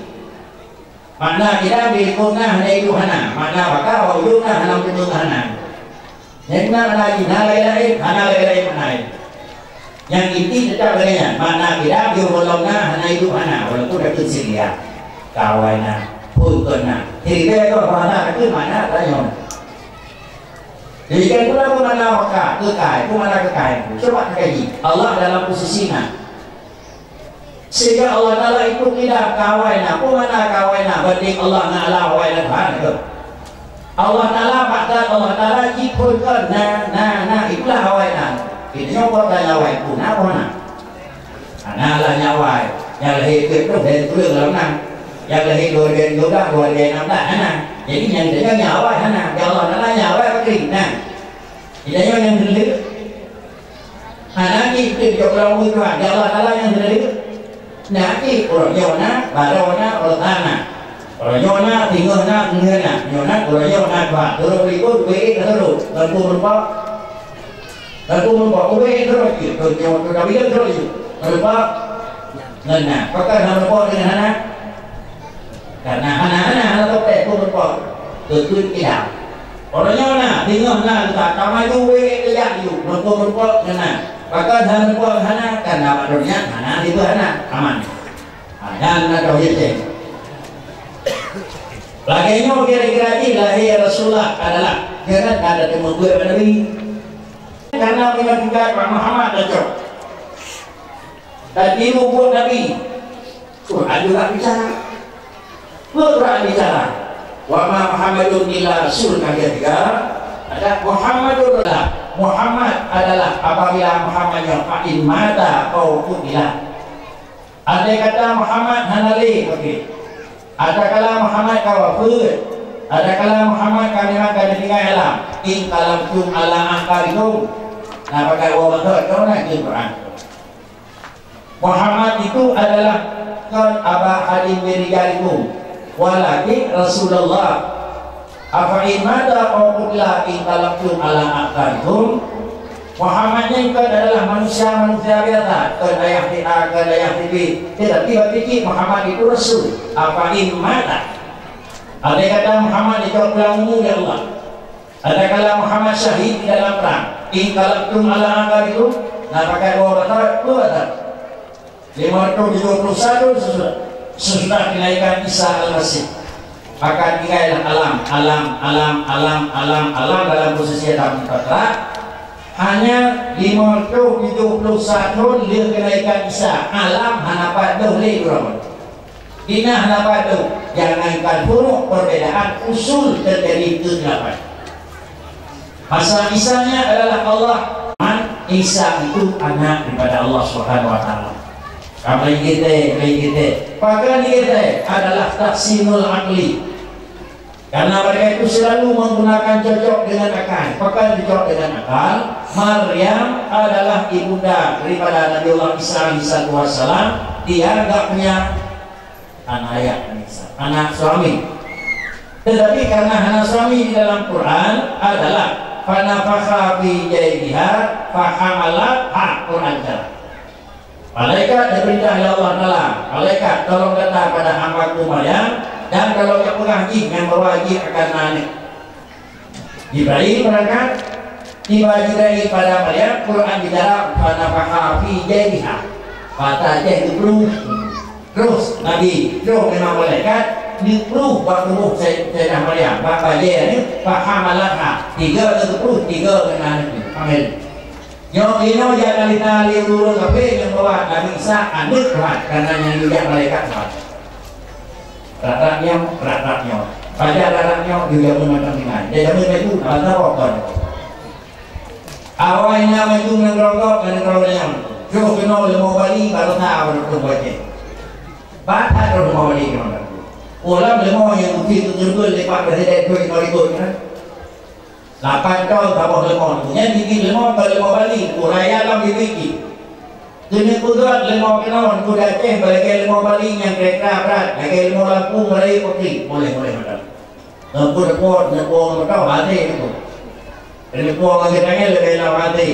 Makna tidak berikutnya hanya itu hana, makna apakah wujudnya hana wujud hana. Yang lagi lain hana lain mana. Yang inti tetap dengannya, makna tidak diulangnya hana itu hana, walaupun itu sedia kawannya pun kena. Jadi kalau hana itu mana tanya. Jadi kan pula mana maka kekal, mana kekal. Coba kaji Allah dalam posisinya. Sehingga Allah Taala itu tidak kawaina, mana kawaina banding Allah Taala kawaina itu. Allah Taala pada Allah Taala jipulkan nah itulah kawaina. Itu nyokot dan nyawai pun apa nak? Anak lah nyawai, yang lahir itu dari kulit dalam yang lahir 2012, 2016 anak. Jadi yang dia nyawai anak, ya Allah Taala nyawai kering nah. Tidak yang dulu, anak itu jauh lebih kuat. Ya Allah Taala yang dulu, nanti orang Yona, Barona, orang Tanah, orang Yona, Tinggalna, Ngerna, Yona, orang Yona kuat. Terus berikut, WE terus, tentu berupa, WE terus, terus kami terus, berupa, Ngerna. Apakah nama berupa dengan anak? Karena anak-anak atau berupa berupa, tentu tidak. Orangnya mana? Tinggalna tak kamaju WE kerja itu, berupa dengan. Maka dalam berupa hana karena padanya hana itu hana aman. Dan ada wajib. Laganya kira-kira ini lahir Rasulullah adalah jangan ada temu gue pada Nabi. Karena kita juga Muhammad cocok. Tadi buat Nabi. Quran juga bicara. Quran bicara. Wa ma Muhammadun illa rasul ketiga ada Muhammadur adalah Muhammad adalah apabila Muhammad yang fa'in mata kau kutilah. Ada kata Muhammad hanali okey. Ada kala Muhammad kau wafat. Ada kala Muhammad kami makan tinggal alam. In kalam tum ala angkarikum. Nah pakai wawahat kau nak di Quran. Muhammad itu adalah kan aba hadim birijalikum. Walakin Rasulullah afa'in mada qawqullah in talaqtum ala aqarikum. Muhammadnya itu adalah manusia biasa, kedayah kita, kedayah tibi. Tidak tiba-tiba Muhammad itu Rasul. Afa'in mada. Ada kata Muhammad itu pelamu ya Allah. Ada kala Muhammad syahid di dalam perang. In talaqtum ala aqarikum. Nah pakai wawahat kuat. 521 sesudah kenaikan Isa Al-Masih maka tinggallah alam dalam posisi dalam kata hanya 571 dia kenaikan Isa alam hanapat boleh berapa dina hanapat jangankan buruk perbedaan usul terjadi ke-8 masa Isanya adalah Allah Isa itu anak daripada Allah Subhanahu wa taala. Kami kita, pakaian kita adalah taksinul akli. Karena mereka itu selalu menggunakan cocok dengan akal. Pakaian cocok dengan akal. Maryam adalah ibunda daripada Nabiullah Isa AS. Dia enggak punya anak suami. Tetapi karena anak suami di dalam Quran adalah fanafakha fi jaydiha fahamalat Quran jalan. Malaikat diperintah oleh Allah Ta'ala. Malaikat tolong datang pada hambaku Maryam. Dan kalau yang mengaji yang berwajib akan naik Jibril berangkat. Tiba Jibril pada Maryam. Quran bicara fanafakha fi jaydiha. Kata je itu terus Nabi terus memang malaikat dipruh waktu Sayyidah Maryam. Bapak dia ni fahamalatha 33 kena Nabi. Amin. Yang ini jangan ditali dulu tapi yang bawa Nabi Isa anak kuat karena yang juga malaikat kuat. Ratanya pada ratanya juga memandang dengan. Dia jamin itu ada rokok. Awalnya itu mengerokok dan yang Jauh kena lemah Bali kalau tak ada buatnya. Batas kalau lemah Bali kena. Orang lemah yang mungkin terjebak lepas presiden tu yang ikut kan. 8 tahun tambah lemah tu. Yang tinggi lemah kalau lemah Bali, raya alam dibikin. Kena kudat lemah kenawan kuda Aceh bagi lemah Bali yang kereta berat, bagi lemah Lampung Melayu Putri. Boleh macam. Nepot tahu hati itu. Nepot lagi tangan lebih lama hati.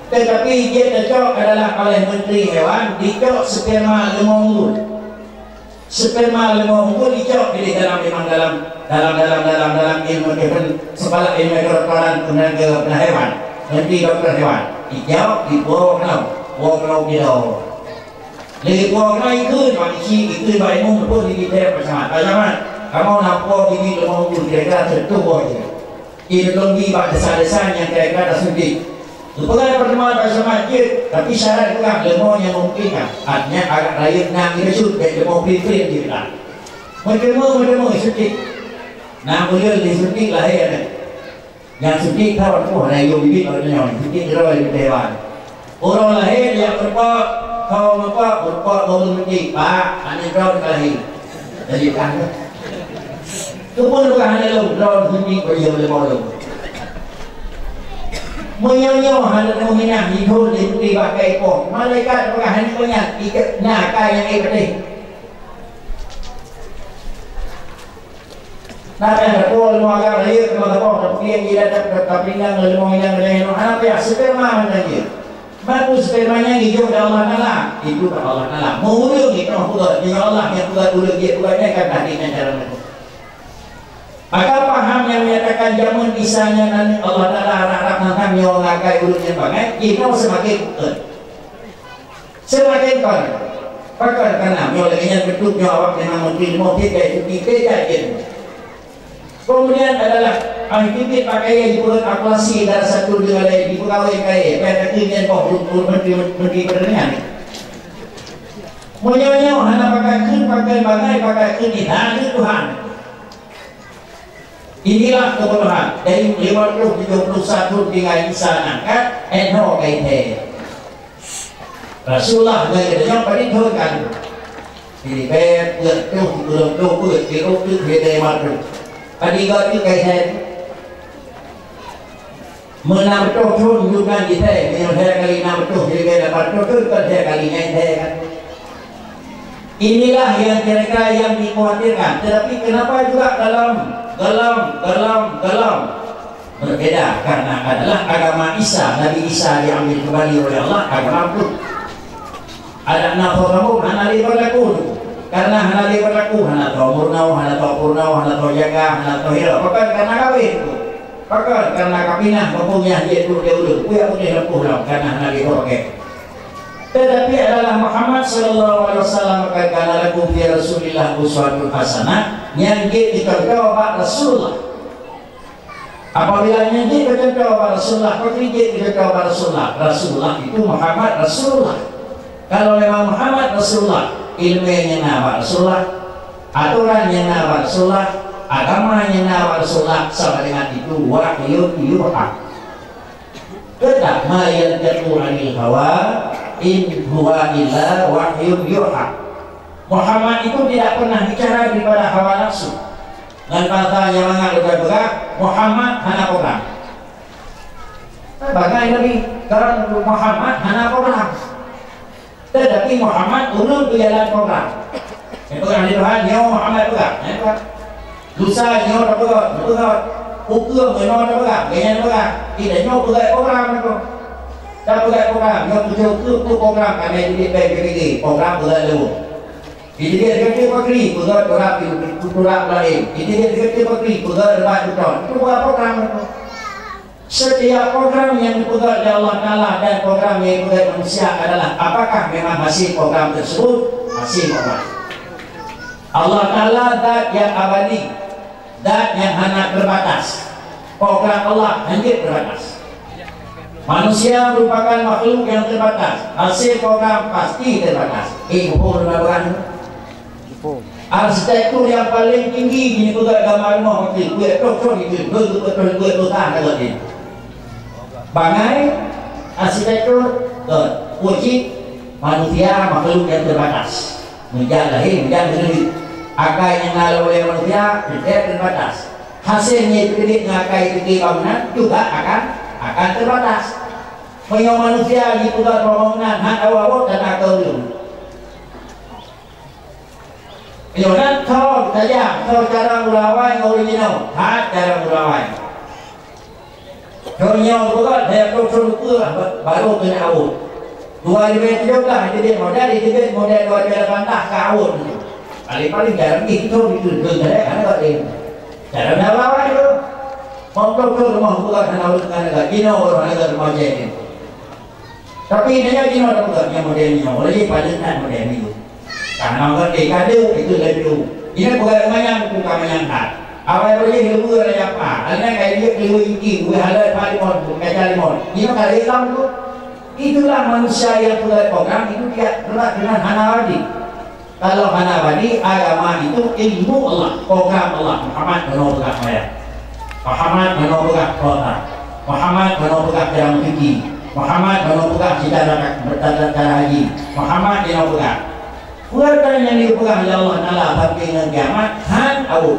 Tetapi dia tercok adalah oleh Menteri Hewan, dicok sperma lemah unggul. Sperma lemah unggul dicok di dalam ilmu sekolah ilmu kedokteran tenaga hewan, Menteri Dokter Hewan. Dicok dibuang kalau dia. Lagi buang kalau ikut bagi ikut bagi mumpun di kita bersama. Kamu nampak ini lemah unggul kira-kira tertubuh je. Ini lagi bak desa-desa yang kira-kira dah suntik. Bukan pertemuan bersama je, tapi syarat bukan lemah yang memungkinkan. Artinya agak layak nak kita shoot dan lemah pilih je lah. Mereka suntik. Nak boleh disuntik lahir. Yang suntik tahu tu ada yang bibit orang yang suntik terus di dewan. Orang lahir yang berupa baru suntik. Pak, ane kau lahir. Jadi kan. Itu pun bukan hanya drone suntik bagi lemah lu. Menyonya hal minah hidup di pakai kok. Malaikat bukan hanya punya ikat nakai yang ibadah. Nak ada pol magar raya kalau tak pilih dia tak pinggang lemah yang lain. Anak ya sperma lagi. Baru spermanya hijau dari Allah Taala. Itu dari Allah Taala. Mengurung itu Allah. Jika Allah yang buat urut dia buatnya kan hatinya cara itu. Maka paham yang menyatakan jamun kisahnya nanti Allah Ta'ala harap tentang yang ngakai urutnya bangai, kita semakin kon pakar karena yang bentuknya awak memang mungkin motif kayak itu kita je. Kemudian adalah kita pakai yang dibuat akulasi dari satu dengan lain di pegawai kaya pada kini kau menteri pertanian menyonya hanya pakai bangai pakai kini dari Tuhan. Inilah kebodohan dari 50-71 dengan insan angkat eno kaithe Rasulullah yang paling terkan di bed belum di beda matu tadi gak itu kaithe menam tohun juga di teh yang saya kali nam toh jadi dapat toh kerja kalinya kan. Inilah yang kira-kira yang dikhawatirkan. Tetapi kenapa juga dalam berbeda? Karena adalah agama Isa, Nabi Isa diambil kembali oleh Allah, agama itu. Ada naforamu, hanali berlaku. Karena hanali berlaku, hana tau murnau, hana tau purnau, hana tau jaga, hana tau hira. Bukan karena kawin itu. Bukan karena kapinah, mempunyai dia dulu, punya lempuh lah, karena hanali berlaku. Tetapi adalah Muhammad sallallahu alaihi wasallam katakan lagu fi Rasulillah uswatun hasanah yang dicontoh Pak Rasulullah. Apabila yang dicontoh Pak Rasulullah, pergi dicontoh Pak Rasulullah. Rasulullah itu Muhammad Rasulullah. Kalau memang Muhammad Rasulullah, ilmunya Nabi Rasulullah, aturannya Nabi Rasulullah, agamanya Nabi Rasulullah, sama dengan itu wahyu yuha. Tetap ma yantiqu 'anil hawa in huwa illa wahyun yuha. Muhammad itu tidak pernah bicara daripada hawa nafsu. Dan katanya mengagak Muhammad hana orang. Bagai Nabi kalau Muhammad hana orang. Tetapi Muhammad urut berjalan program. Itu yang Tuhan dia Muhammad juga. Lusa dia juga. Ukur menolak juga, dengan juga. Tidak nyoba buat program itu. Tak buat program, yang betul program kami di PBB program buat dulu. Ini dia kerja pagi, buat program lain. Ini dia kerja pagi, buat debat betul. Itu buat program itu. Setiap program yang dibuat oleh Allah Taala dan program yang dibuat manusia adalah apakah memang hasil program tersebut hasil program. Allah Taala zat yang abadi, zat yang hanya terbatas. Program Allah hanya terbatas. Manusia merupakan makhluk yang terbatas. Hasil program pasti terbatas. Info berbagai arsitektur yang paling tinggi ini juga gambar rumah hotel. Gue itu, gue tahan kalau ini. Bangai arsitektur wajib manusia makhluk yang terbatas. Menjak lahir, menjak menuju akal yang lalu oleh manusia terbatas. Hasilnya kredit ngakai kredit bangunan juga akan terbatas. Punya manusia di pusat pembangunan hak awal dan akal dulu. Kemudian kau saja, kau cara ulawai original, hak cara ulawai. Kau nyawa juga, saya kau suruh baru kena awal. 2017 jadi model 2018 ke awal. Paling jarang itu itu karena kau ini. Cara ulawai itu, mau kau rumah buka karena awal karena Cina orang negara rumah jadi. Tapi dia Cina bukan yang modelnya, boleh padankan model itu. Karena orang dekade itu lebih dulu. Ini bukan menyangka. Awal boleh dulu ada apa? Alnya kayak dia keliru iki, gue halal palimon, kaca limon. Ini kalau Islam itu, itulah manusia yang sudah program itu dia berat dengan Hanawadi. Kalau Hanawadi agama itu ilmu Allah, program Allah. Muhammad menobrak saya. Muhammad menobrak kota. Muhammad menobrak jalan fikih. Muhammad menobrak secara haji. Muhammad menobrak. Kuarta yang dipegang oleh Allah Ta'ala sampai dengan kiamat han awal.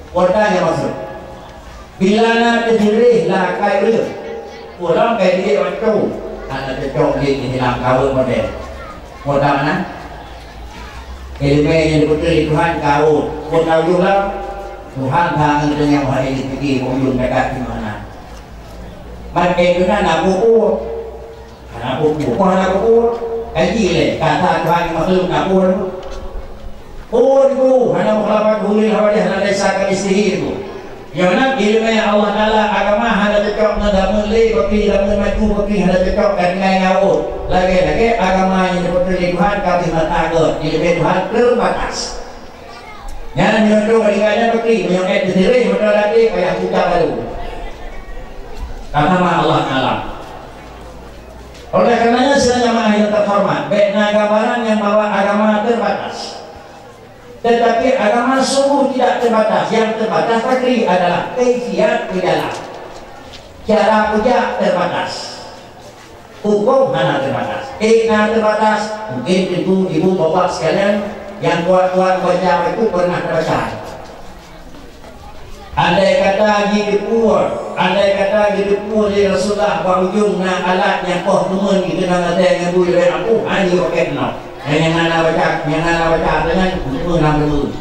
Kuarta yang masuk. Bila nak terjirih lah kai ber. Orang kai dia waktu. Anak cocok di dalam kawal model. Kuarta mana? Ilmu yang diputeri Tuhan kawal. Kuarta juga Tuhan tangan dengan wahai dipikir ujung dekat di mana. Mereka itu nak buku. Anak buku. Anak buku. Kaji le, kata Tuhan makhluk nak pun hanya mukhlafat hulil hawadih hanya desakan istri itu. Yang mana ilmu yang Allah Ta'ala agama hanya cocok dengan le, bagi dalam maju bagi hanya cocok dengan ngawur. Lagi-lagi agama yang diputeri Tuhan kami matagot, ilmu Tuhan terbatas. Yang menyontoh berikannya bagi menyontoh sendiri betul lagi kayak buka baru. Kata Allah Ta'ala. Oleh karenanya sedang jamaah yang terhormat, baiknya gambaran yang bawa agama terbatas. Tetapi agama sungguh tidak terbatas. Yang terbatas fakri adalah kaifiat dalam cara puja terbatas. Hukum mana terbatas? Terbatas. Mungkin ibu bapak sekalian yang kuat-kuat baca itu pernah terbaca. Andai kata hidup di Rasulullah berujung nak alat yang kau temen kita nak ada yang bui dari aku ani pakai no. Yang mana baca dengan menang dulu.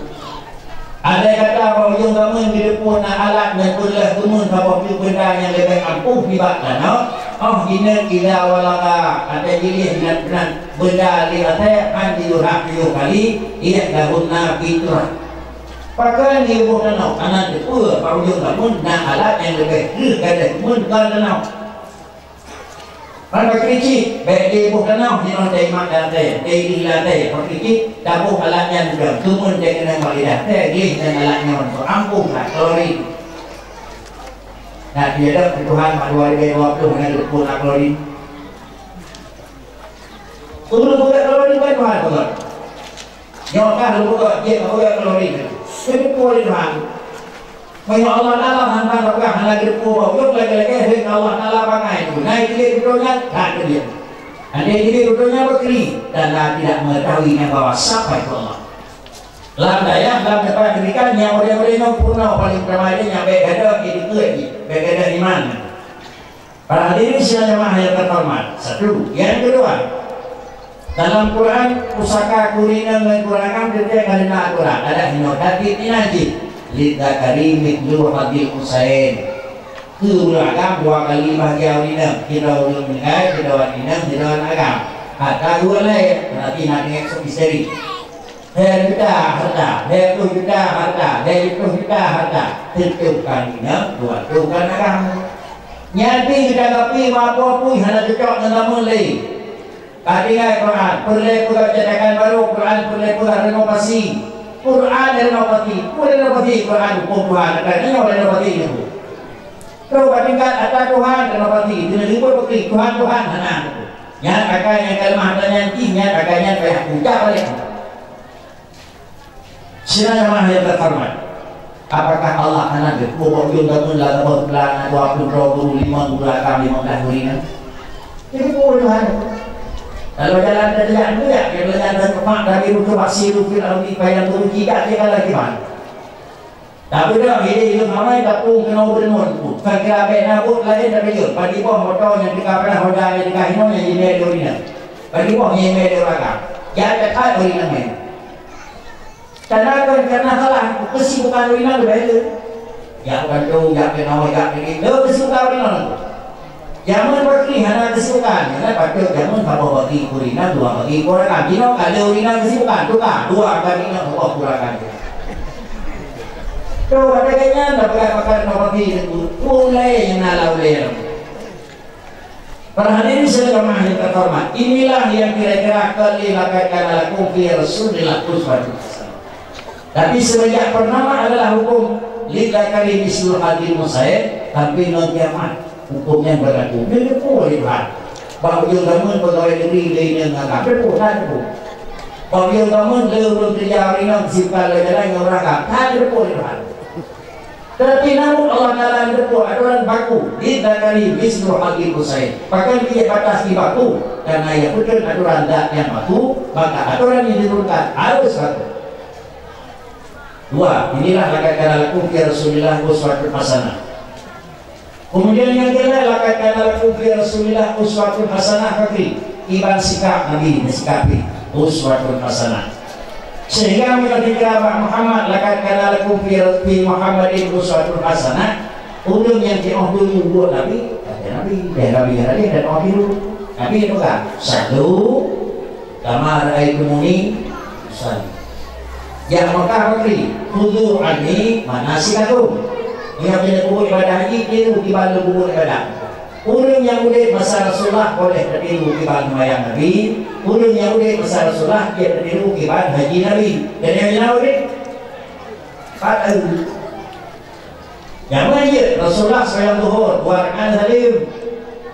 Andai kata berujung temen hidup nak alat yang boleh temen apa benda yang lebih ampuh dibaca no. Oh ini kira walaga ada jadi benar benda lihat andi durhak kali ia dahuna fitrah. Pakai ni bukan nak anak itu berujung namun nak alat yang lebih ada bukan nak. Kalau kecil, baik dia bukan nak di mana imak dan di lantai. Kalau kecil, dabuh alatnya juga. Cuma dia kena melihat, dia dan alatnya untuk ampuhlah kalori. Nah dia dah Tuhan pada 2020 dengan 20 kalori. Turun bukan kalori bukan Tuhan bukan. Nyokah lu bukan dia bukan kalori. Jadi boleh Tuhan. Banyak Allah Ta'ala hantar berkah lagi pura. Yuk lagi-lagi Allah Ta'ala bangai itu. Naik dia duduknya, tak ada dia. Ada dia duduknya berkeri. Dan tidak mengetahui yang bahwa siapa itu Allah. Dalam daya, dalam tempat diberikan yang boleh-boleh purna paling permainan yang baik ada di lagi. Baik ada iman. Para hadirin sekalian jemaah yang terhormat. Satu. Yang kedua. Dalam Quran pusaka kurina mengkurangkan detik karena Quran ada hinodati tinajib lidakari miklu hadil usain itu beragam 2 kali bahagia urina kita ulun mengai kita wanina kita agam kata dua lain berarti nak ngek misteri her juta harta her 2 juta harta her 10 juta harta tentukan ina 2 tukan agam nyati kita tapi apa pun hanya cocok dengan mulai. Kadang Quran, perlu pula cetakan baru, Quran perlu pula renovasi. Quran renovasi, Quran hukum Tuhan. Kadang-kadang renovasi itu. Kalau bandingkan atas Tuhan renovasi, dengan lima bukti Tuhan hana. Yang kakaknya kalmah tanya nantinya, kakaknya kayak ucap balik. Sila jemaah yang terhormat. Apakah Allah hana berkumpul dalam lagu bulan 20 25 bulan 15 hari ini? Jadi Tuhan. Kalau jalan terjadi tu ya, kalau jalan kemak dari rujuk basiru fil ardi payah turun jika dia kalah gimana? Tapi dah ini itu ramai tapi kena bernun. Fakir apa nak buat lain tapi jauh. Pagi pun motor yang dikapkan hoda yang dikahino yang ini dorina. Pagi pun yang ini doraga. Jangan dekat dorina main. Karena salah kesibukan dorina berbeza. Yang kandung, yang kenal, yang ini. Lo kesibukan dorina. Jamun berkini hanya kesibukan. Jangan patut jamun kalau bagi dorina dua bagi kurangkan. Jino kalau dorina kesibukan tukar dua kali nak buat kurangkan. Kalau ada kayaknya dapat makan kopi itu mulai yang nalar lem. Para hadirin sekalian yang terhormat, inilah yang kira-kira kali lakukan laku fi Rasulillah uswatun hasanah. Tapi semenjak pernama adalah hukum lidakari mislu hadil musaid, tapi non kiamat hukumnya berlaku. Ini pun Tuhan. Bahawa yang gamun pegawai negeri lainnya ngagap, berputar pun. Bahawa yang gamun belum kerja ringan simpan lejalan yang berangkat, tak berputar Tuhan. Tetapi namun Allah Ta'ala berbuat aturan baku lidakari mislu hadil musaid. Bahkan dia batas di baku karena yang betul aturan tak yang baku, maka aturan yang diturunkan harus baku. Dua, inilah lakukan laku fi Rasulillah uswatun hasanah. Kemudian yang ketiga lakukan laku fi Rasulillah uswatun hasanah fakri iban sikap Nabi mesikapi uswatun hasanah. Sehingga ketika Muhammad lakukan laku fi Muhammadin uswatun hasanah, ulun yang jauh dulu buat Nabi, Nabi dan orang dulu. Nabi itu kan satu, kamar air kumuni, satu. Yang Mekah negeri, khudu anni manasikakum. Yang punya kubur ibadah haji, tiru kibal kubur ibadah. Ulun yang udah masa Rasulullah boleh tertiru kibal mayang Nabi. Ulun yang udah masa Rasulullah dia tertiru kibal haji Nabi. Dan yang lain udah pada yang mana Rasulullah sayang zuhur, dua rakaat halim.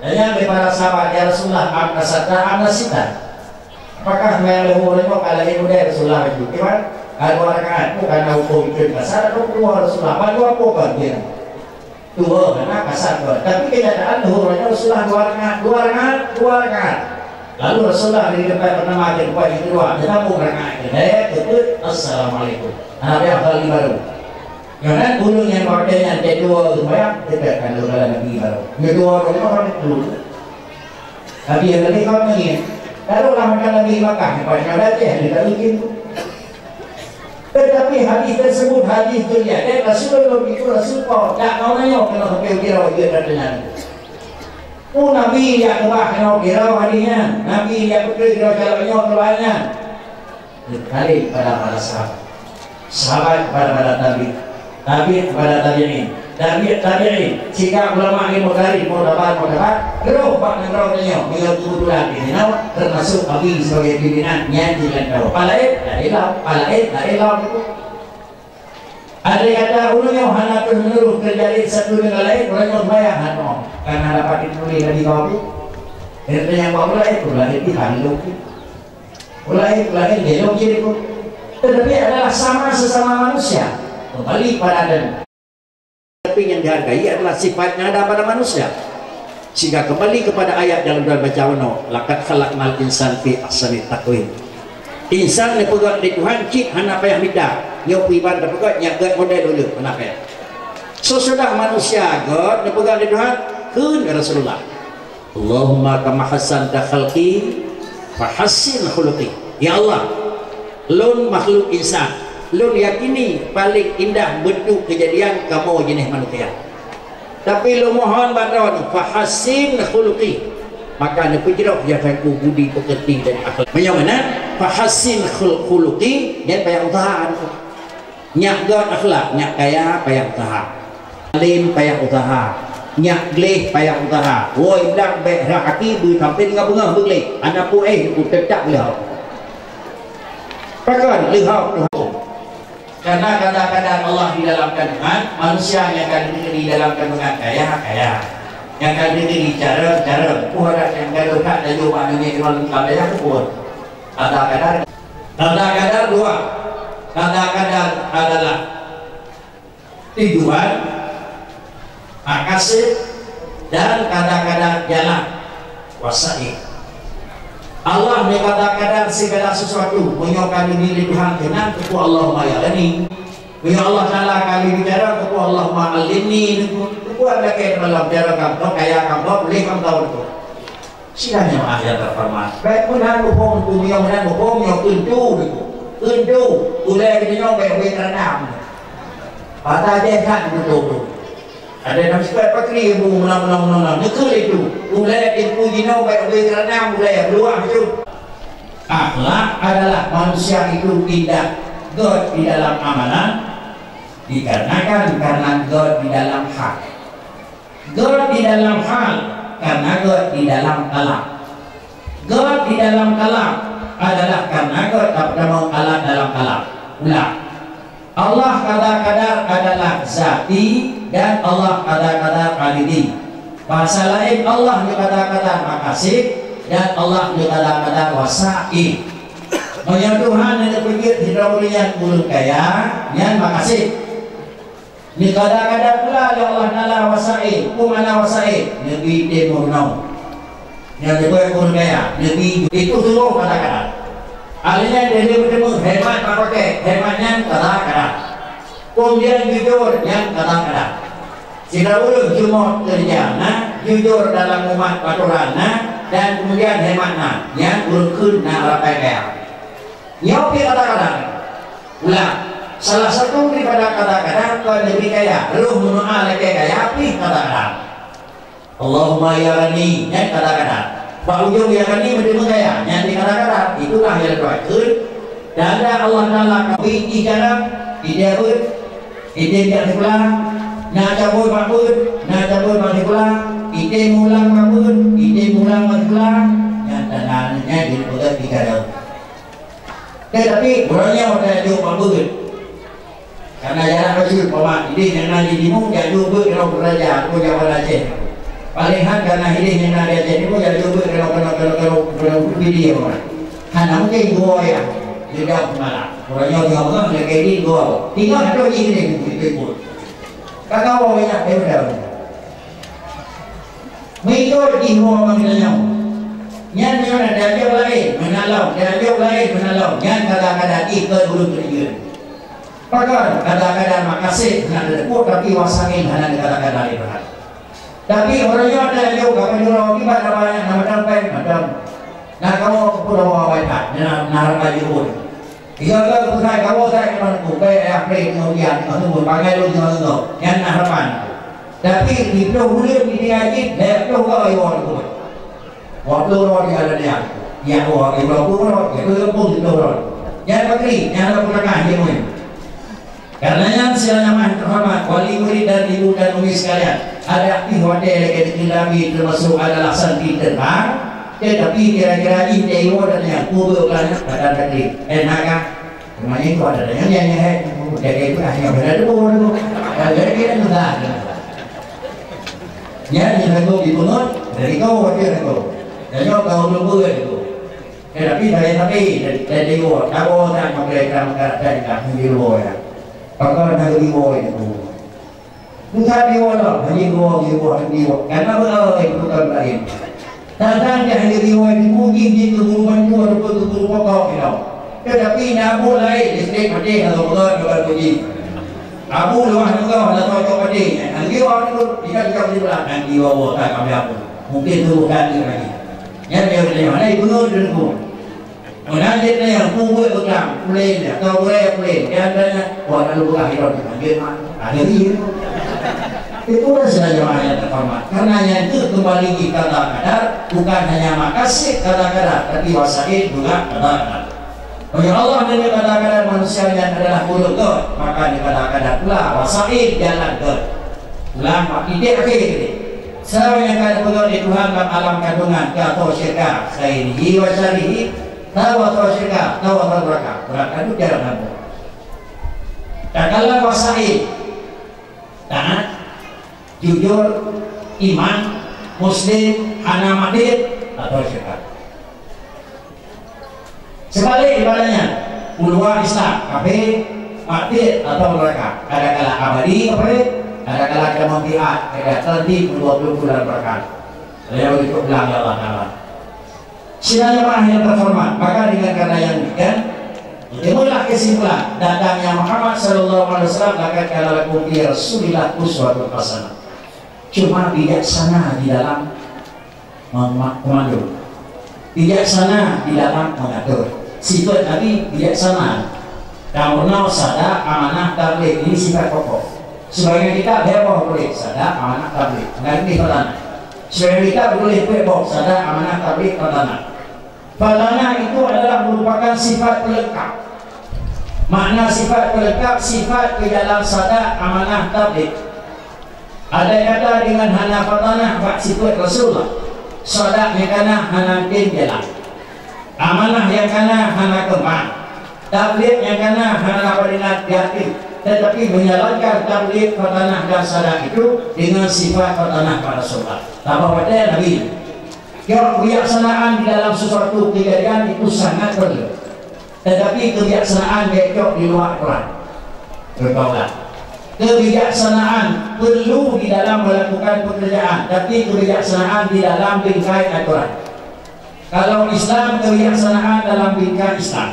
Dan yang para sahabat ya Rasulullah amna sata amna sita. Apakah mayang zuhur itu kalau ini udah Rasulullah itu gimana? Kalau rakaat bukan hukum itu kasar atau keluar Rasulullah apa kan dia dua karena kasar kan. Tapi kenyataan zuhurnya Rasulullah dua rakaat. Lalu Rasulullah di depan pertama yang kedua dia sambung rakaat kedua assalamualaikum. Apa yang kali baru? Karena ulun yang pakainya kedua supaya tidak kan dalam Nabi baru. Kedua orang itu. Tapi yang tadi kau ni, kalau lamakan Nabi Makkah, pada dia dia bikin. Tetapi hadis tersebut hadis dunia. Rasulullah itu Rasul kau tak mau nanya kalau kira dia terdengar. Nabi yang kebah kalau kira hadisnya, Nabi yang kira jalannya keluarnya. Kali pada para sahabat kepada Nabi, Nabi kepada tabi'in, tabi'in. Jika ulama ilmu dari mau dapat, terus bak ngeraunya dengan kebetulan di sini, termasuk Nabi sebagai pimpinan yang dilandau. Palaid dari laut itu. Ada kata ulunnya hana menurut terjadi satu dengan lain, ulunnya bayang hano karena dapat ditulis dari kau. Itu yang kau mulai itu lagi dihaluk, mulai dihaluk jadi itu. Tetapi adalah sama sesama manusia. Kembali pada Adam. Tapi yang dihargai adalah sifatnya ada pada manusia. Sehingga kembali kepada ayat dalam bacaan laqad khalaqnal insana fi ahsani taqwim. Insan ni pegang di Tuhan cik hana payah minda. Yo iban pegang nyagat model dulu kenapa ya? Sesudah manusia God ni pegang di Tuhan kun Rasulullah. Allahumma kama hasanta khalqi fa hassin khuluqi. Ya Allah, lun makhluk insan lu yakini paling indah bentuk kejadian kamu jenis manusia. Tapi lu mohon badon fahasin khuluqi, maka ne pejrok ya aku budi pekerti dan akhlak. Bagaimana? Fahasin khuluqi dan payah usaha. Nyak god akhlak, nyak kaya payah usaha. Alim payah usaha. Nyak gleh payah usaha. Woi bilang baik rakati bu sampai dengan bunga begleh. Anak pu tetap leh. Pakai leh. Karena kadang-kadang Allah di dalam kandungan, manusia yang akan diberi di dalam kandungan kaya, yang akan diberi cara, orang yang gaduh tak ada juga maknanya kalau kaya pun. Kadang-kadang dua, kadang-kadang adalah tujuan, makasih, dan kadang-kadang jalan, wasa'i. Allah ni kadang-kadang segala sesuatu menyokani diri Tuhan dengan keku Allahumma ya'lani. Bila Allah Ta'ala kali bicara keku Allahumma alimni, keku ada kait dalam bicara kamu kaya kamu boleh kamu tahu itu. Silanya ayat terhormat. Baik mudah hukum tu yang mudah hukum yang tentu boleh kita baik baik renam. Pada dia kan betul. Ada yang sebab patri ibu menang nekul itu mulai dipuji no baik-baik kerana mulai keluar itu. Akhlak adalah manusia itu tidak God di dalam amalan dikarenakan karena God di dalam hal. God di dalam hal karena God di dalam kalam. God di dalam kalam adalah karena God dapat mengalah dalam kalam. Ulang. Allah kadang-kadang adalah zati dan Allah kadang-kadang alidi. Bahasa lain Allah kadang-kadang makasih dan Allah kadang-kadang wasai. Yang Tuhan yang berpikir tidak boleh ulun kaya yang makasih. Ni kadang-kadang pula ya Allah nala wasai. Kumana wasai? Nabi demurno. Yang boleh ulun kaya. Nabi itu semua kadang-kadang. Alihnya dia bertemu hemat pakai hematnya kadang-kadang. Kemudian jujur yang kadang-kadang. Jika ulun cuma kerja, jujur dalam umat paturan, dan kemudian hematnya yang ulun kun rapai kaya. Nyopi kadang-kadang. Ulang. Salah satu daripada kadang-kadang kau lebih kaya. Lu menua lagi kaya, api kadang-kadang. Allahumma ya Rani, yang kadang-kadang. Pak ujung yang ini bertemu kaya, yang kadang-kadang itulah yang doakan. Dan Allah Taala kami ijarah, ijarah, ijarah pulang, nak cabut bangun, nak cabut balik pulang, ide mulang bangun, ide mulang balik pulang, yang tanahnya dibuat ijarah. Tetapi orangnya ada jauh bangun, karena jalan baju paman, ide yang nanti dimung jauh ber kalau beraja, aku jawab aja. Paling hal karena ini yang ada jadi pun jadi juga kalau video orang. Hanya mungkin gua ya tidak malah. Orangnya yang orang lagi di gua. Tinggal ada ini itu. Kakak awalnya dia dah. Mengikut di gua mengenalnya. Yang mana dia jauh lain menalau, dia jauh lain menalau. Yang kadang-kadang ikut belum terjun. Pakar kadang-kadang makasih nak report tapi wasangin hanya kadang-kadang lihat. Tapi orangnya ada yang jauh kami orang ini pada banyak nama dampai macam. Nah kamu pulau awal tak, nak lagi pun. Jika kau pusai kamu saya cuma kupai akhir kemudian kamu pun pakai lu jangan tu, yang harapan. Tapi di pulau mulia di lagi, dah pulau kau iwan tu. Waktu orang dia ada dia, yang orang pulau pulau, itu pun itu orang. Yang putri, yang ada punakan dia pun. Karenanya silakan terhormat wali murid dan ibu dan umi sekalian. Ada pihak lagi dikilami termasuk adalah santi terbang. Tetapi kira-kira ini ibu dan yang kubur kelana pada tadi. Enak rumahnya itu ada yang nyanyi. Jadi itu hanya berada kubur itu. Jadi kita enggak. Ya, jangan kau dipungut dari kau wakil kau. Jangan kau lupa itu. Tetapi dari kau, kau tak mengenai dari kami di luar ya. Pakar negeri boy itu. Bukan di wala, hanya di bawah. Karena benar itu bukan lain. Tentang yang di bawah itu mungkin di keburuan itu betul-betul kau kita. Tetapi nabu lain listrik mati atau betul juga puji. Abu luar juga ada kau mati. Nanti orang itu jika di belakang di bawah tak kami apa. Mungkin itu bukan lagi. Yang dia dari mana itu nurunku. Menanjit yang kubur bekam, kulit dia, atau kulit, yang adanya, wah lalu buka hidup kita, ada ini. Itulah sebenarnya yang terhormat. Karena yang itu kembali kita kadang-kadang bukan hanya makasih kadang-kadang, tapi wasaid juga kadang-kadang. Bagi Allah dan kadang-kadang manusia yang adalah mulut God, maka kadang-kadang pula wasaid jalan God. Ulama ide akhir ini. Saya yang akan berdoa di Tuhan dalam alam kandungan, atau syirkah, khairihi wa syarihi. Tahu atau syirkah, tahu atau berakah. Berakah itu jarang nampak. Dan kalau wasaid taat, jujur, iman, muslim, hana madid atau syirkah. Sebalik ibadahnya ulwa Islam, kafir, madid atau berakah. Kadang-kala abadi, kafir, kadang-kala kemudian, ada tertib 20 bulan berakah. Saya begitu bilang ya Allah Ta'ala. Sidang jemaah yang terhormat, maka dengan karena yang demikian, timbullah kesimpulan datangnya Muhammad sallallahu alaihi wasallam lakat kana lakum fi Rasulillah uswatun hasanah. Cuma bijaksana di dalam komando, bijaksana di dalam mengatur. Sifat Nabi bijaksana, kamu sada amanah tabligh, ini sifat pokok. Sebagian kita heboh boleh sada amanah tabligh, nanti pertama. Sebagian kita boleh heboh sada amanah tabligh pertama. Pertama itu adalah merupakan sifat pelengkap. Makna sifat pelengkap, sifat ke dalam sada amanah tabligh. Ada kata dengan hana pertama bak sifat Rasulullah. Sada yang kana hana tin jalan. Amanah yang kana hana kembang. Tabligh yang kana hana berinat yatim. Tetapi menjalankan tabligh pertama dan sada itu dengan sifat pertama pada Rasulullah. Tambah pada Nabi. Kebijaksanaan di dalam sesuatu kejadian itu sangat perlu. Tetapi kebijaksanaan gekok di luar Quran. Berkaulah. Kebijaksanaan perlu di dalam melakukan pekerjaan, tapi kebijaksanaan di dalam bingkai aturan. Kalau Islam, kebijaksanaan dalam bingkai Islam.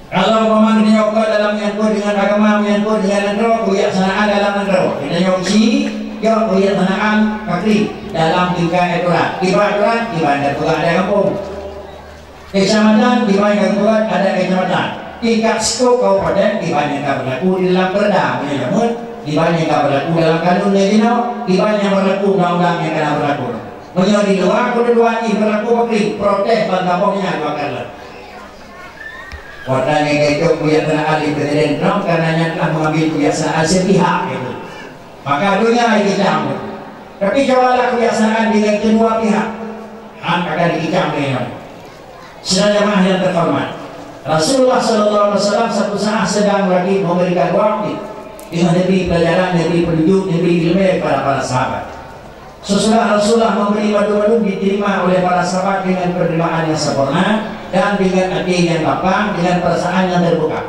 Kalau memang menyokong dalam menyangkut dengan agama, menyangkut dengan negara, kebijaksanaan dalam negara. Kita nyongsi, jauh kebijaksanaan kakri dalam bingkai aturan. Tiba aturan, tiba aturan ada kampung. Kecamatan, tiba aturan ada kecamatan. Tingkat skop kabupaten, tiba yang berlaku di dalam perda menyebut, tiba yang berlaku dalam kanun negara, tiba yang berlaku undang-undang yang kena berlaku. Menjadi di luar, kedua ini berlaku kakri, protes bangkampungnya dua kali. Wadahnya kecok kebijaksanaan di Presiden Trump karenanya telah mengambil kebijaksanaan sepihak itu. Maka dunia dikecam. Tapi cobalah kebijaksanaan dengan kedua pihak, akan dikecam dengan. Sedang jemaah yang terhormat, Rasulullah sallallahu alaihi wasallam satu saat sedang lagi memberikan waktu dengan negeri pelajaran, negeri penunjuk, negeri ilmu kepada para sahabat. Sesudah Rasulullah memberi madu-madu diterima oleh para sahabat dengan penerimaan yang sempurna dan dengan hati yang lapang, dengan perasaan yang terbuka.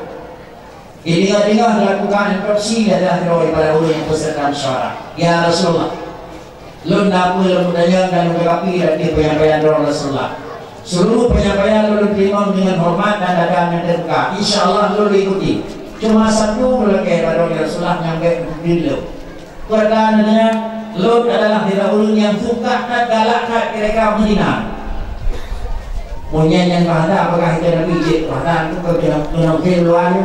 Dengar-dengar melakukan instruksi adalah daripada ulun yang peserta musyawarah. Ya Rasulullah, lun apa lun daya dan mengapi dan penyampaian dari Rasulullah. Seluruh penyampaian lun terima dengan hormat dan dadaan yang terbuka. InsyaAllah lun ikuti. Cuma satu melekat pada Rasulullah menyampaikan diri. Pertanyaannya, lun adalah ulun yang suka dan galak kira-kira menghina. Punya yang bahasa apakah kita Nabi Jid bahasa itu kena luarnya.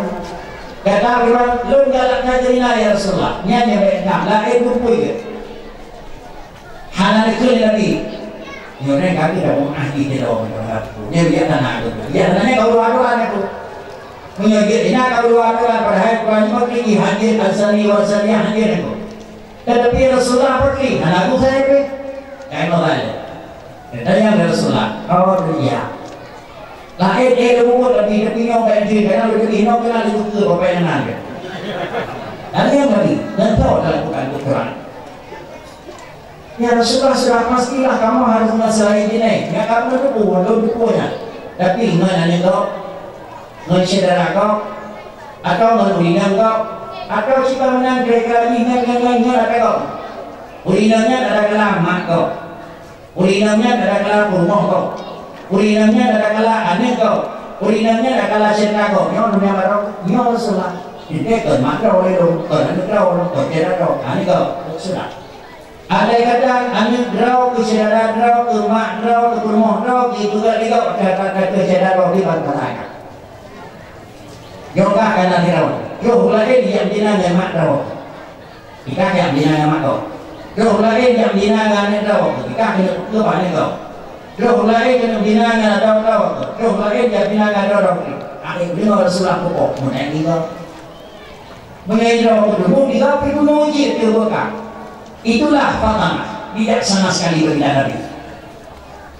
Kata Firman, lun galaknya jerina ya Rasulullah. Nyanyi baiknya, lain kumpul ke. Hana dikul Nabi. Nyonya kami dah mengahdi dia dah orang. Dia biar tanah tu. Biar tanahnya kau luar-luar aku. Menyogit ina kau luar-luar padahal Quran pergi hadir asani wasani hadir aku. Tetapi Rasulullah pergi, anak aku saya pergi. Kamu tahu. Tanya Rasulullah, kau dia. Lahir dia lumut tapi nyong kayak dia karena lebih nyong kenal itu ke bapak yang nanti. Ada yang lagi dan tahu dalam bukan Quran. Ya Rasulullah sudah pastilah kamu harus masalah ini. Ya kamu itu belum punya. Tapi mana kau, saudara kau, atau mengulingan kau, atau jika menang kira-kira ingat apa kau? Ulingannya adalah mak kau. Ulingannya adalah rumah kau. Ulingannya adalah anak kau. Ulingannya adalah cinta kau. Nyo dunia baru, nyo Rasulullah. Ini kan makro oleh dong, anak kau, saudara kau, anak kau, sudah. Ada kata anak kau, saudara kau, mak kau, rumah kau, itu juga kau kata saudara kau di bangkai. Yo kah kana dirau. Yo ulai yang dina mak kau. Ika yang dina mak kau. Yo ulai yang dina ngane kau. Ika ke bane kau. Yo ulai yang dina ngane kau. Yo ulai yang dina ngane kau. Akhir dina Rasulullah pokok menangi kau. Mengajar dulu dia perlu uji terbuka. Itulah pertama bijaksana sekali bagi Nabi.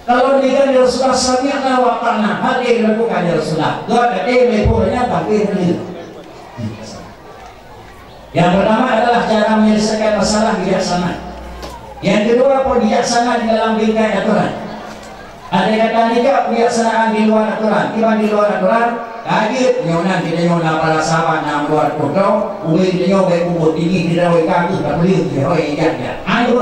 Kalau dikatakan Rasulullah sami'na wa ata'na, hal yang dilakukan Rasulullah. Doa dia lepurnya tapi ini. Yang pertama adalah cara menyelesaikan masalah bijaksana. Yang kedua pun bijaksana di dalam bingkai aturan. Ada kata nikah kebijaksanaan di luar aturan. Tiba di luar aturan, kaget nyonan kita nyona para sahabat nam luar kodok, uli kita nyoba kubur tinggi kita wei kaki tak boleh kita wei ikat dia. Ayo,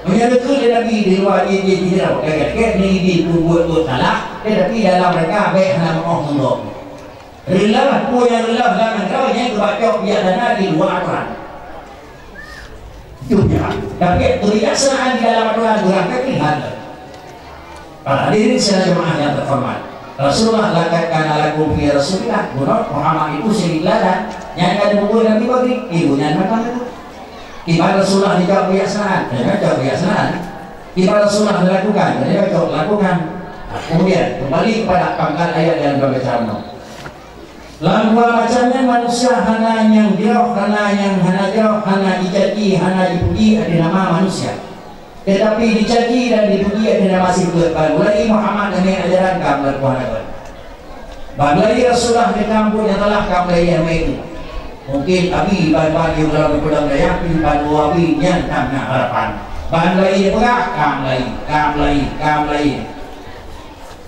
Menyerahkan dia Nabi di luar dia tidak kata ni di buat salah tetapi dalam mereka baik hanya Allah. Rela aku yang rela dalam kau yang kebaca biar dana di luar aturan. Itu dia. Tapi kebiasaan di dalam aturan durang kekinian. Para hadirin sekalian jemaah yang terhormat. Rasulullah lakatkan lakum fi Rasulillah Muhammad itu sehingga yang akan membuat Nabi bagi ibunya macam itu. Ibarat Rasulullah dijawab kebiasaan, jangan jawab kebiasaan. Ibarat Rasulullah dilakukan, jadi kita lakukan. Kemudian kembali kepada pangkat ayat yang berbicara. Lalu macamnya manusia hana yang jauh, hana dicaci, hana dipuji ada nama manusia. Tetapi dicaci dan dipuji ada nama sifat. Balai Muhammad dengan ajaran kamu berkuasa. Balai Rasulullah di kampung yang telah kamu yang itu. Mungkin abi bahan-bahan yang dalam pedang daya bahan wabi yang tanah harapan bahan lain pegah kam lain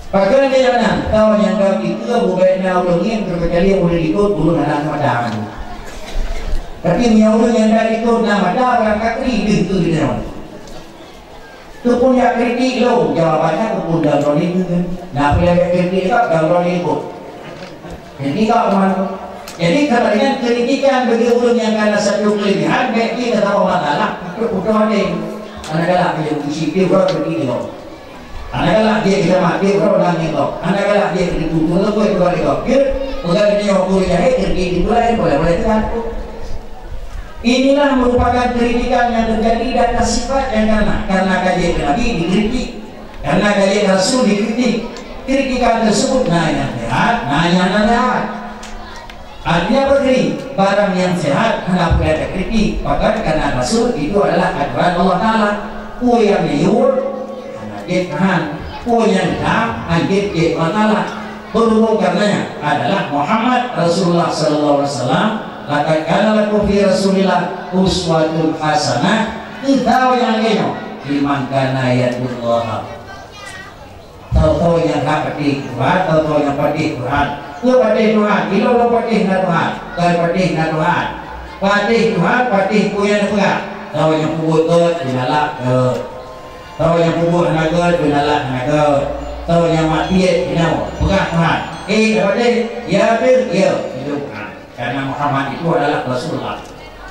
pakai dia mana tahu yang kau itu bukannya orang yang terkecuali boleh ikut bulu anak madam tapi orang yang dari ikut nama dah berangkat itu dia tu punya kritik lo jawabannya pun dalam ini nah bila kritik dalam ini ikut jadi kau mana. Jadi kalau dengan kritikan bagi orang yang kena satu kelebihan, baik dia tahu masalah, itu bukan ada. Anak-anak dia usi dia berapa begini kau. Anak-anak dia kita mati berapa lagi kau. Anak-anak dia ditutup lebih berapa kau. Dia pegawai dia waktu dia kritik itu lain boleh kan. Inilah merupakan kritikan yang terjadi dan sifat yang karena kajian Nabi dikritik, karena kajian Rasul dikritik. Kritikan tersebut yang sehat, yang sehat. Artinya begini, barang yang sehat hendak ada kritik, bahkan karena Rasul itu adalah aturan Allah Ta'ala. Ku yang liur, anak Tuhan, ku yang dam, anjit Allah Ta'ala. Berhubung karenanya adalah Muhammad Rasulullah Sallallahu Alaihi Wasallam. Laqad kana lakum fi Rasulillah uswatun hasanah. Tahu yang lainnya, liman kana ya'budullaha. Tahu yang tak petik Tuhan, tahu yang petik Tuhan. Ke patih Tuhan, bila lo patih na Tuhan, kau patih na Tuhan. Patih Tuhan, patih punya negara. Tahu yang kubur ke, dinalak ke. Tahu yang kubur naga, dinalak naga. Tahu yang mati, dinau. Pegah Tuhan. Patih, ya bil, ya. Itu Tuhan. Karena Muhammad itu adalah Rasulullah.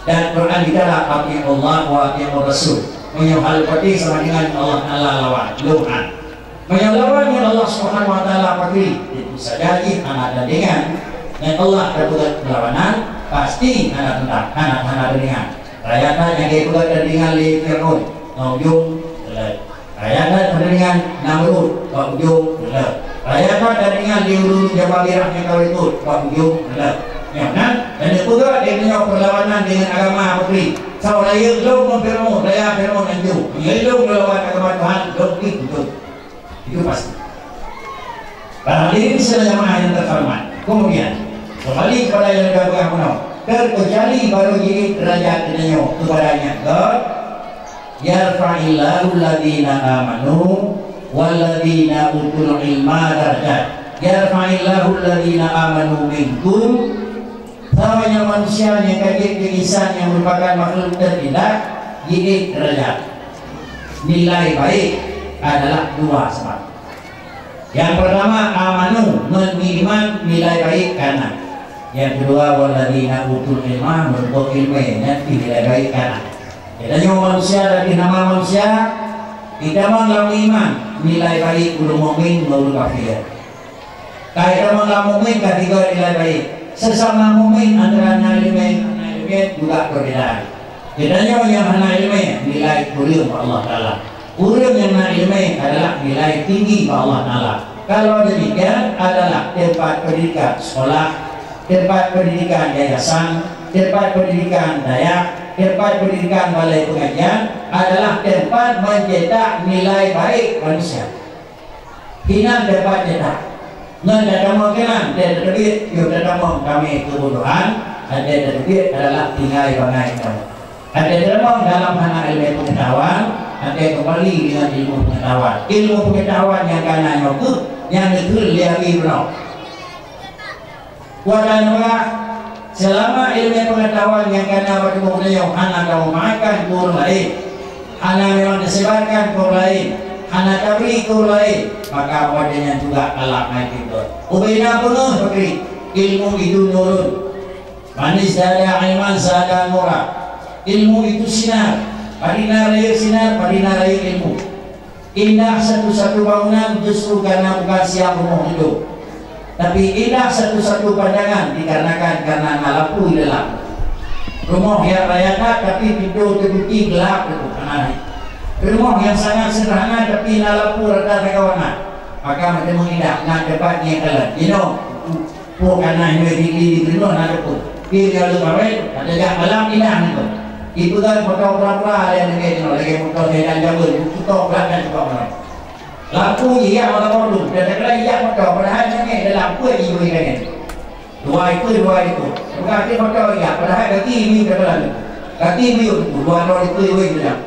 Dan Quran kita adalah ati Allah wa ati Rasul. Menyuhal patih sama dengan Allah Ta'ala lawan. Tuhan. Menyelawan yang Allah Subhanahu Wa Taala pakai itu saja anak dan dengan Allah berbuat perlawanan pasti anak tentang anak dengan rakyatnya yang berbuat dengan li Fir'aun ujung rakyatnya dengan Namrud ujung rakyatnya dengan liurun Jababirah yang kau itu ujung ya kan dan itu juga dengan perlawanan dengan agama Muslim saudara lo Fir'aun raya Fir'aun anjung lo melawan agama Tuhan lo itu itu pasti. Para hadirin sekalian jemaah yang terhormat. Kemudian kembali kepada yang beragam menau. Terkecuali baru jadi derajat denyo kepadanya. God yarfa'illahu alladhina amanu walladhina utul ilma darajat. Yarfa'illahu alladhina amanu minkum. Tawanya manusia yang kaget insan yang merupakan makhluk terindah jadi derajat. Nilai baik adalah dua sebab. Yang pertama amanu beriman nilai baik kanan. Yang kedua waladina utul ilma menuntut ilmu nanti nilai baik kanan. Bedanya manusia dari nama manusia kita mengalam iman nilai baik belum mukmin belum kafir. Kita mengalam mukmin ketiga nilai baik. Sesama mukmin antara ilmu juga berbeda. Bedanya yang hana ilmu nilai kuliah Allah Taala. Urang yang nak ilmu adalah nilai tinggi Allah Ta'ala. Kalau demikian adalah tempat pendidikan sekolah, tempat pendidikan yayasan, tempat pendidikan dayak, tempat pendidikan balai pengajian adalah tempat mencetak nilai baik manusia. Hina tempat cetak. Ngan datang kenan, dia terbit, yuk datang kami kebodohan, ada terbit adalah tinggal bangai kamu. Ada termong dalam hana ilmu pengetahuan. Ada kembali dengan ilmu pengetahuan. Ilmu pengetahuan yang kanan itu yang itu lihat berau. Wadah selama ilmu pengetahuan yang kanan bertemu dengan anak kamu makan kurang lain. hana memang disebarkan ke lain, hana tabri ke lain, maka wadahnya juga kalah naik itu. Ubina penuh bakri, ilmu itu nurun. Manis dada ilman zada nura. Ilmu itu sinar, padina raya sinar, padina raya ilmu. Indah satu-satu bangunan justru karena bukan siap rumah hidup, tapi indah satu-satu pandangan dikarenakan karena ngalapu gelap. Rumah yang rayakan tapi pintu terbukti gelap itu aneh. Rumah yang sangat sederhana tapi ngalapu rata kawanan, maka macam mengindah nak dapatnya kalah. Bukan nak di rumah nak dapat. Dia lalu bawa ada yang malam indah itu. Itu kan foto pura-pura yang dengan lagi foto dengan jabul foto belakang juga orang. Lampu iya orang perlu dan kalau iya foto padahal dengan ada lampu yang ibu dengan. Dua itu. Berarti foto iya padahal kaki ini berjalan. Kaki ini dua orang itu ibu bilang.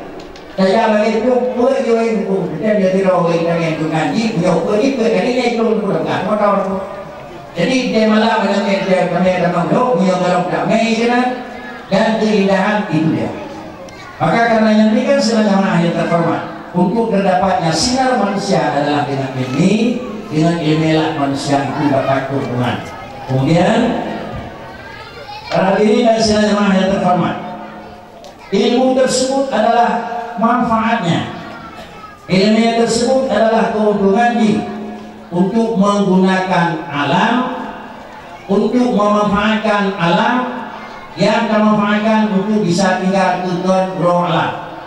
Saya lagi itu pun ibu dan dia tidak dengan dengan ibu itu kali ini itu bukan foto. Jadi dia malam dengan dia kamera memang dia malam damai kan. Dan keindahan itu dia. Maka karena yang ini kan selama yang terhormat, untuk terdapatnya sinar manusia adalah dengan ini, dengan ilmiah manusia itu dapat keuntungan. Kemudian ini dan selama yang terhormat, ilmu tersebut adalah manfaatnya. Ilmiah tersebut adalah keuntungannya untuk menggunakan alam, untuk memanfaatkan alam yang memanfaatkan untuk bisa tinggal tujuan roh Allah.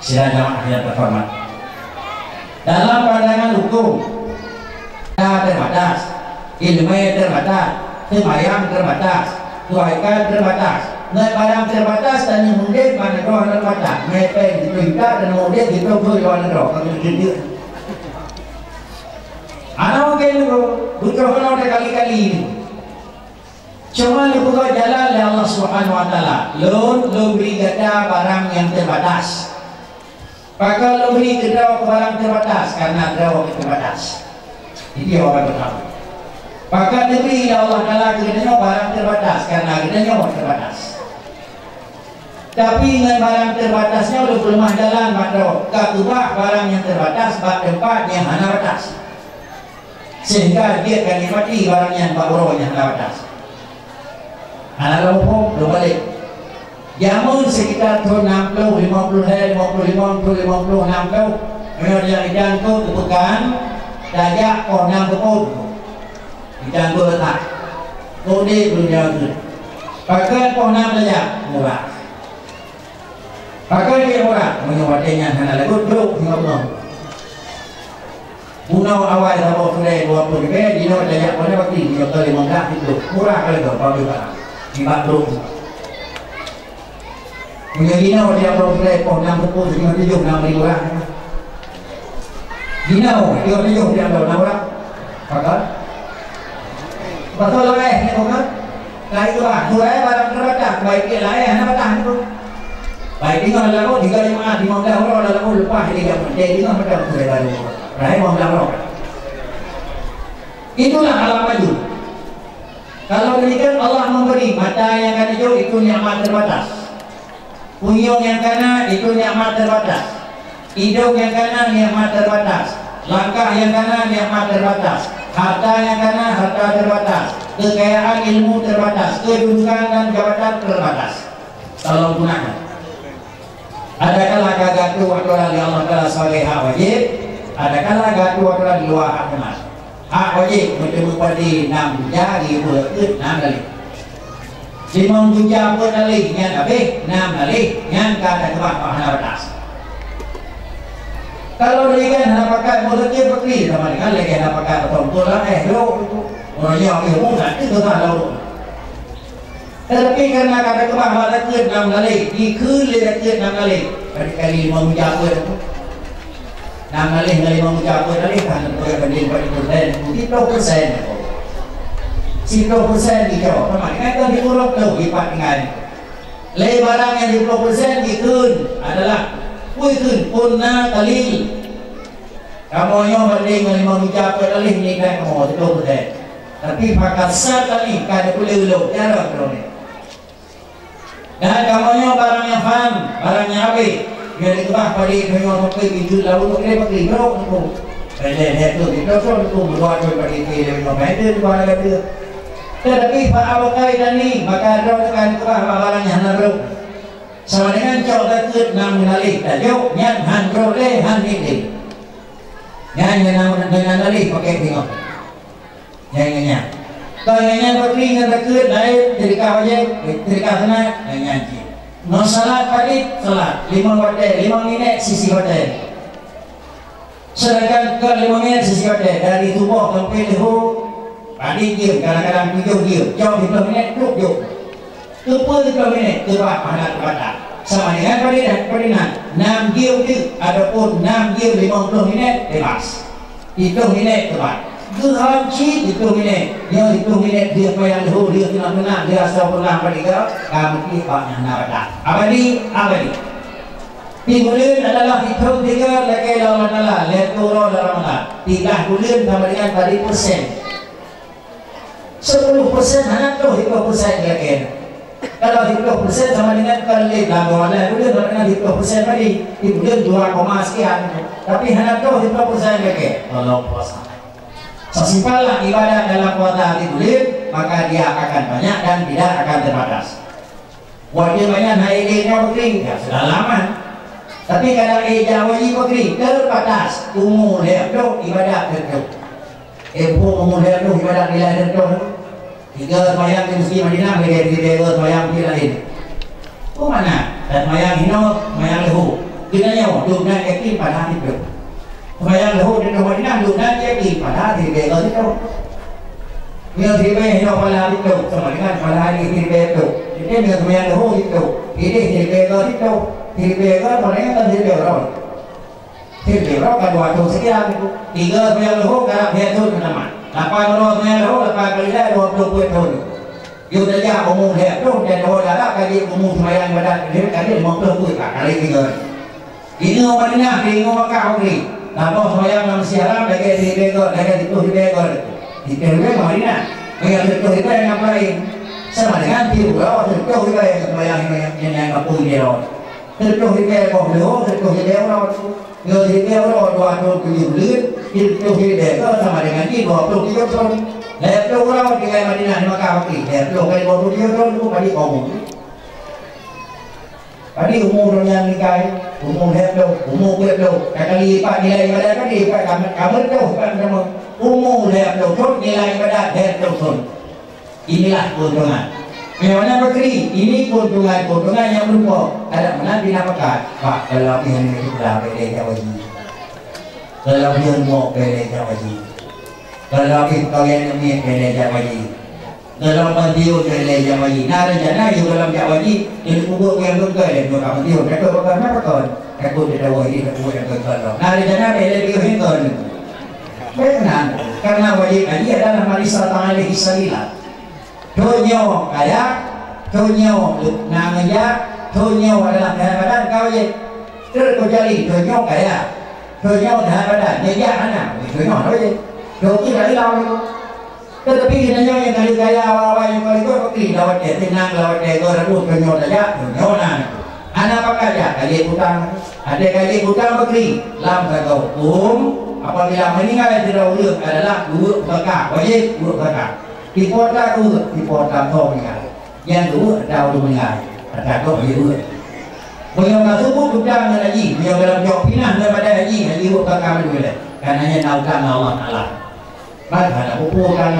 Sila jamaah yang terhormat, dalam pandangan hukum terbatas, ilmu terbatas, sembahyang terbatas, kebaikan terbatas, barang terbatas dan kemudian mana roh terbatas, mereka diperintah dan kemudian ditunggu di mana roh. Kalau gitu, anak mungkin berkahwin udah kali-kali ini. Cuma dibuka jalan oleh Allah Subhanahu Wa Taala. Lo beri gada barang yang terbatas. Maka lo beri gada barang terbatas karena gada terbatas. Ini orang bertahu. Maka diberi Allah Taala gadanya barang terbatas karena gadanya terbatas. Tapi dengan barang terbatasnya lo belum jalan maka ubah barang yang terbatas bak tempat yang hana batas. Sehingga dia akan nikmati barang yang baru yang hana batas. Anak lumpur berbalik. Jamun sekitar tahun 60, 50, 60. Mereka yang dijangkau kebukaan dajak orang keput. Dijangkau letak. Kode belum jauh. Pakai orang dajak murah. Pakai dia murah. Menyuatinya hanya lagu duduk 50. Punau awal sama sudah 20 ribu. Dino dajak pada waktu dia kali menggak itu murah kali tu kalau juga. Lima puluh. Punya dinau dia berapa pun 60, 57, 60 orang. Dinau dia 57 dia 60 orang. Betul? Betul lah ni bukan? Lain tu lah. Surai barang terbatas. Baik dia lain, anak batang tu. Baik dinau lalu 35, 15 orang lalu lepas dia dia dinau macam surai baru. Rai 15 orang. Itulah alam maju. Kalau demikian Allah memberi mata yang kanan itu nikmat terbatas, Puyung yang kanan itu nikmat terbatas, hidung yang kanan nikmat terbatas, langkah yang kanan nikmat terbatas, harta yang kanan harta terbatas, kekayaan ilmu terbatas, kedudukan dan jabatan terbatas. Tolong gunakan. Adakala gatu waktu di Allah Taala sebagai hak wajib, adakala gatu waktu di luar hak benar. Hak wajib bertemu pada 6 jari berikut 6 kali. 5 jam pun kali yang habis 6 kali yang kata kebak pahala batas. Kalau demikian hendak pakai mulutnya berkeli sama dengan lagi hendak pakai betul-betul lah lo orangnya ilmu nanti itu tak lalu. Tetapi karena kata kebak pahala 6 kali dikul lekut 6 kali kali 5 jam pun 6 kali 5 jam pun kali kan boleh banding pada persen 10% dikau sama kan diurut tu lipat dengan barang yang 20% dikun adalah kuikun punna kali kamu yang banding 5 jam kali ni kan kamu 10% tapi pakai sekali kan boleh uluk cara tu ni Dan kamunya barang yang faham, barang yang habis. Dia dikebah pada dengan sampai pintu lalu untuk dia pakai berok tu. Dia tu kita tu berdoa tu pada dia dengan ada dua ada. Tetapi fa'al kaitan ni maka ada kan kebah barang yang lalu. Sama dengan cok takut nam nalih tajuk nyan han role han ini. Nyan dengan nalih pakai tengok. Nyan. Kalau nyan pakai dengan takut dari terika aja, terika sana nyan. No salat balik salat 5 waktu 5 minit sisi waktu. Sedangkan ke 5 minit sisi waktu dari tubuh sampai leher balik dia kadang-kadang 7 dia. Jauh 30 minit duduk jauh. 30 minit kebah pada badan. Sama dengan padinan 6 dia tu adapun 6 dia 50 minit bebas. 30 minit kebah. Gerang cik 30 minit. Dia 30 minit dia payah leher dia kena dia asal pulang pada dia kamu banyak nak badan. Abadi. Bulan adalah hitung 3 lagi lawan Allah. Lepas turun dalam Allah. 3 bulan sama dengan tadi persen. 10% hanya tu 30% lagi. Kalau 30% sama dengan kali dalam Allah bulan sama dengan 30% tadi. Di bulan 2, sekian. Tapi hanya tu 30% lagi. Kalau puasa. Sesimpallah ibadah dalam puasa di bulan, maka dia akan banyak dan tidak akan terbatas. Wajib banyak haidnya berkering, ya sudah lama. Tapi kalau wajib berkering terbatas, umur dia tu ibadah tertentu. Umur dia tu ibadah nilai tertentu. 3 semayang di Masjid Madinah, 3 semayang di lain. Oh mana? Dan semayang hino, semayang lehu. Kita nyawa, dunia yakin pada hidup. Semayang lehu di Madinah, dunia yakin pada hidup. Dia hidup hino pada hidup, sama dengan pada hari hidup. Jadi dia semayang lehu hidup. Ini hidup. Hidup orang kan hidup orang. Hidup orang kan waktu sekian itu. 3 semayang lehu karena hidup nama. 8 menurut semayang lehu, 8 kali dah 20 tahun. Dia saja umum dia tu dan orang dah kali umum semayang badan dia kali 50 kali 3. Ini orang Madinah, ini orang Makkah okey. Nama semayang dalam siaran lagi di Begor, lagi di Begor. Di Begor Madinah. Yang itu yang lain. Sama dengan di Pulau itu yang semayang yang kampung dia. Itu Begor Pulau, itu Begor. Dia di Begor 27 bulan, itu Begor sama dengan di 23 tahun. Lepas orang di Madinah di Makkah okey. Lepas kali 23 tahun tu balik umum. Tadi umur yang nikah, umur lepas, umur lepas. Kali lipat nilai ibadah kan lipat kamar tu kan nama. Umur lepas tu nilai ibadah lepas tu. Inilah keuntungan. Bagaimana berkeri? Ini keuntungan yang berupa ada mana dinamakan. Pak kalau yang ini sudah beda wajib. Kalau yang mau beda wajib. Kalau kita yang ini beda wajib. Dalam mandiu dari jama'i. Nada jana yang dalam jama'i ini kubur yang berkait dengan mandiu. Mereka bukan apa kan? Mereka tidak wajib kubur yang berkait. Nada jana bela dia hingga. Benar. Karena wajib ini adalah Marisa Alaihi Salila. Tunyo kaya, tunyo namanya, tunyo adalah badan kau je. Terkejali tunyo kaya, tunyo badan. Dia mana? Tunyo apa je? Tunyo dari lawan. Tetapi kita yang kali gaya awal-awal yang kali itu pergi lawat dia tenang lawat dia rambut kenyot saja kenyonan. Anak apa saja kali hutang ada kali hutang pergi lam kau apabila meninggal tidak urut adalah dua berkah wajib dua berkah di kota kau meninggal yang dua tahu meninggal ada kau urut. Bagaimana subuh hutang haji dia dalam jawab pinah daripada haji berkah dulu karena naukan Allah Taala. Maka bukan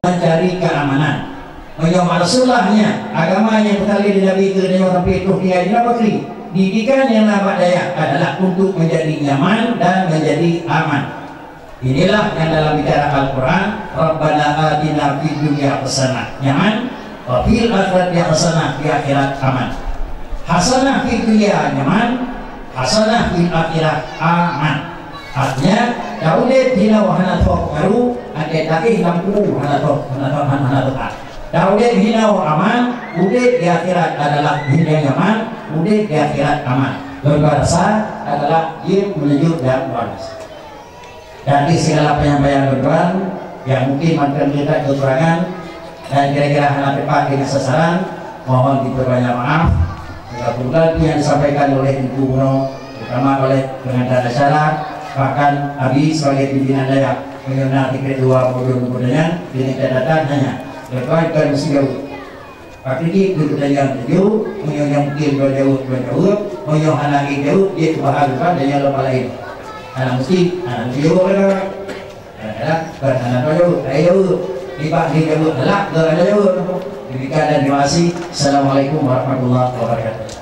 mencari keamanan. Menyembah Rasulullahnya, agama yang bertali di Nabi ke dengan sampai itu dia di didikan yang nampak daya adalah untuk menjadi nyaman dan menjadi aman. Inilah yang dalam bicara Al-Quran, Rabbana atina fid dunya hasanah, nyaman, wa fil akhirati hasanah, di akhirat aman. Hasanah fid dunya nyaman, hasanah fil akhirat aman. Artinya Daudet hina wahana tok baru ade takih lampu hana tok Daudet hina aman, udet di akhirat adalah hina nyaman, udet di akhirat aman. Berbarasa adalah jin menuju dan balas. Dari segala penyampaian berdoa yang mungkin makan kita kekurangan dan kira-kira hana tepat dengan sasaran, Mohon kita banyak maaf. Mudah-mudahan yang disampaikan oleh Ibu Uno, terutama oleh pengantar acara, bahkan Abi sebagai pimpinan daerah mengenai tiket 2 kemudian ini catatan hanya lepas mesti jauh. Pak ini kemudian jauh, yang mungkin jauh, yang halangi jauh dia kebahagiaan dan yang lepas lain. Anak mesti jauh mereka. Anak jauh, ayo tiba di jauh, elak jauh. Demikian dan terima kasih. Assalamualaikum warahmatullahi wabarakatuh.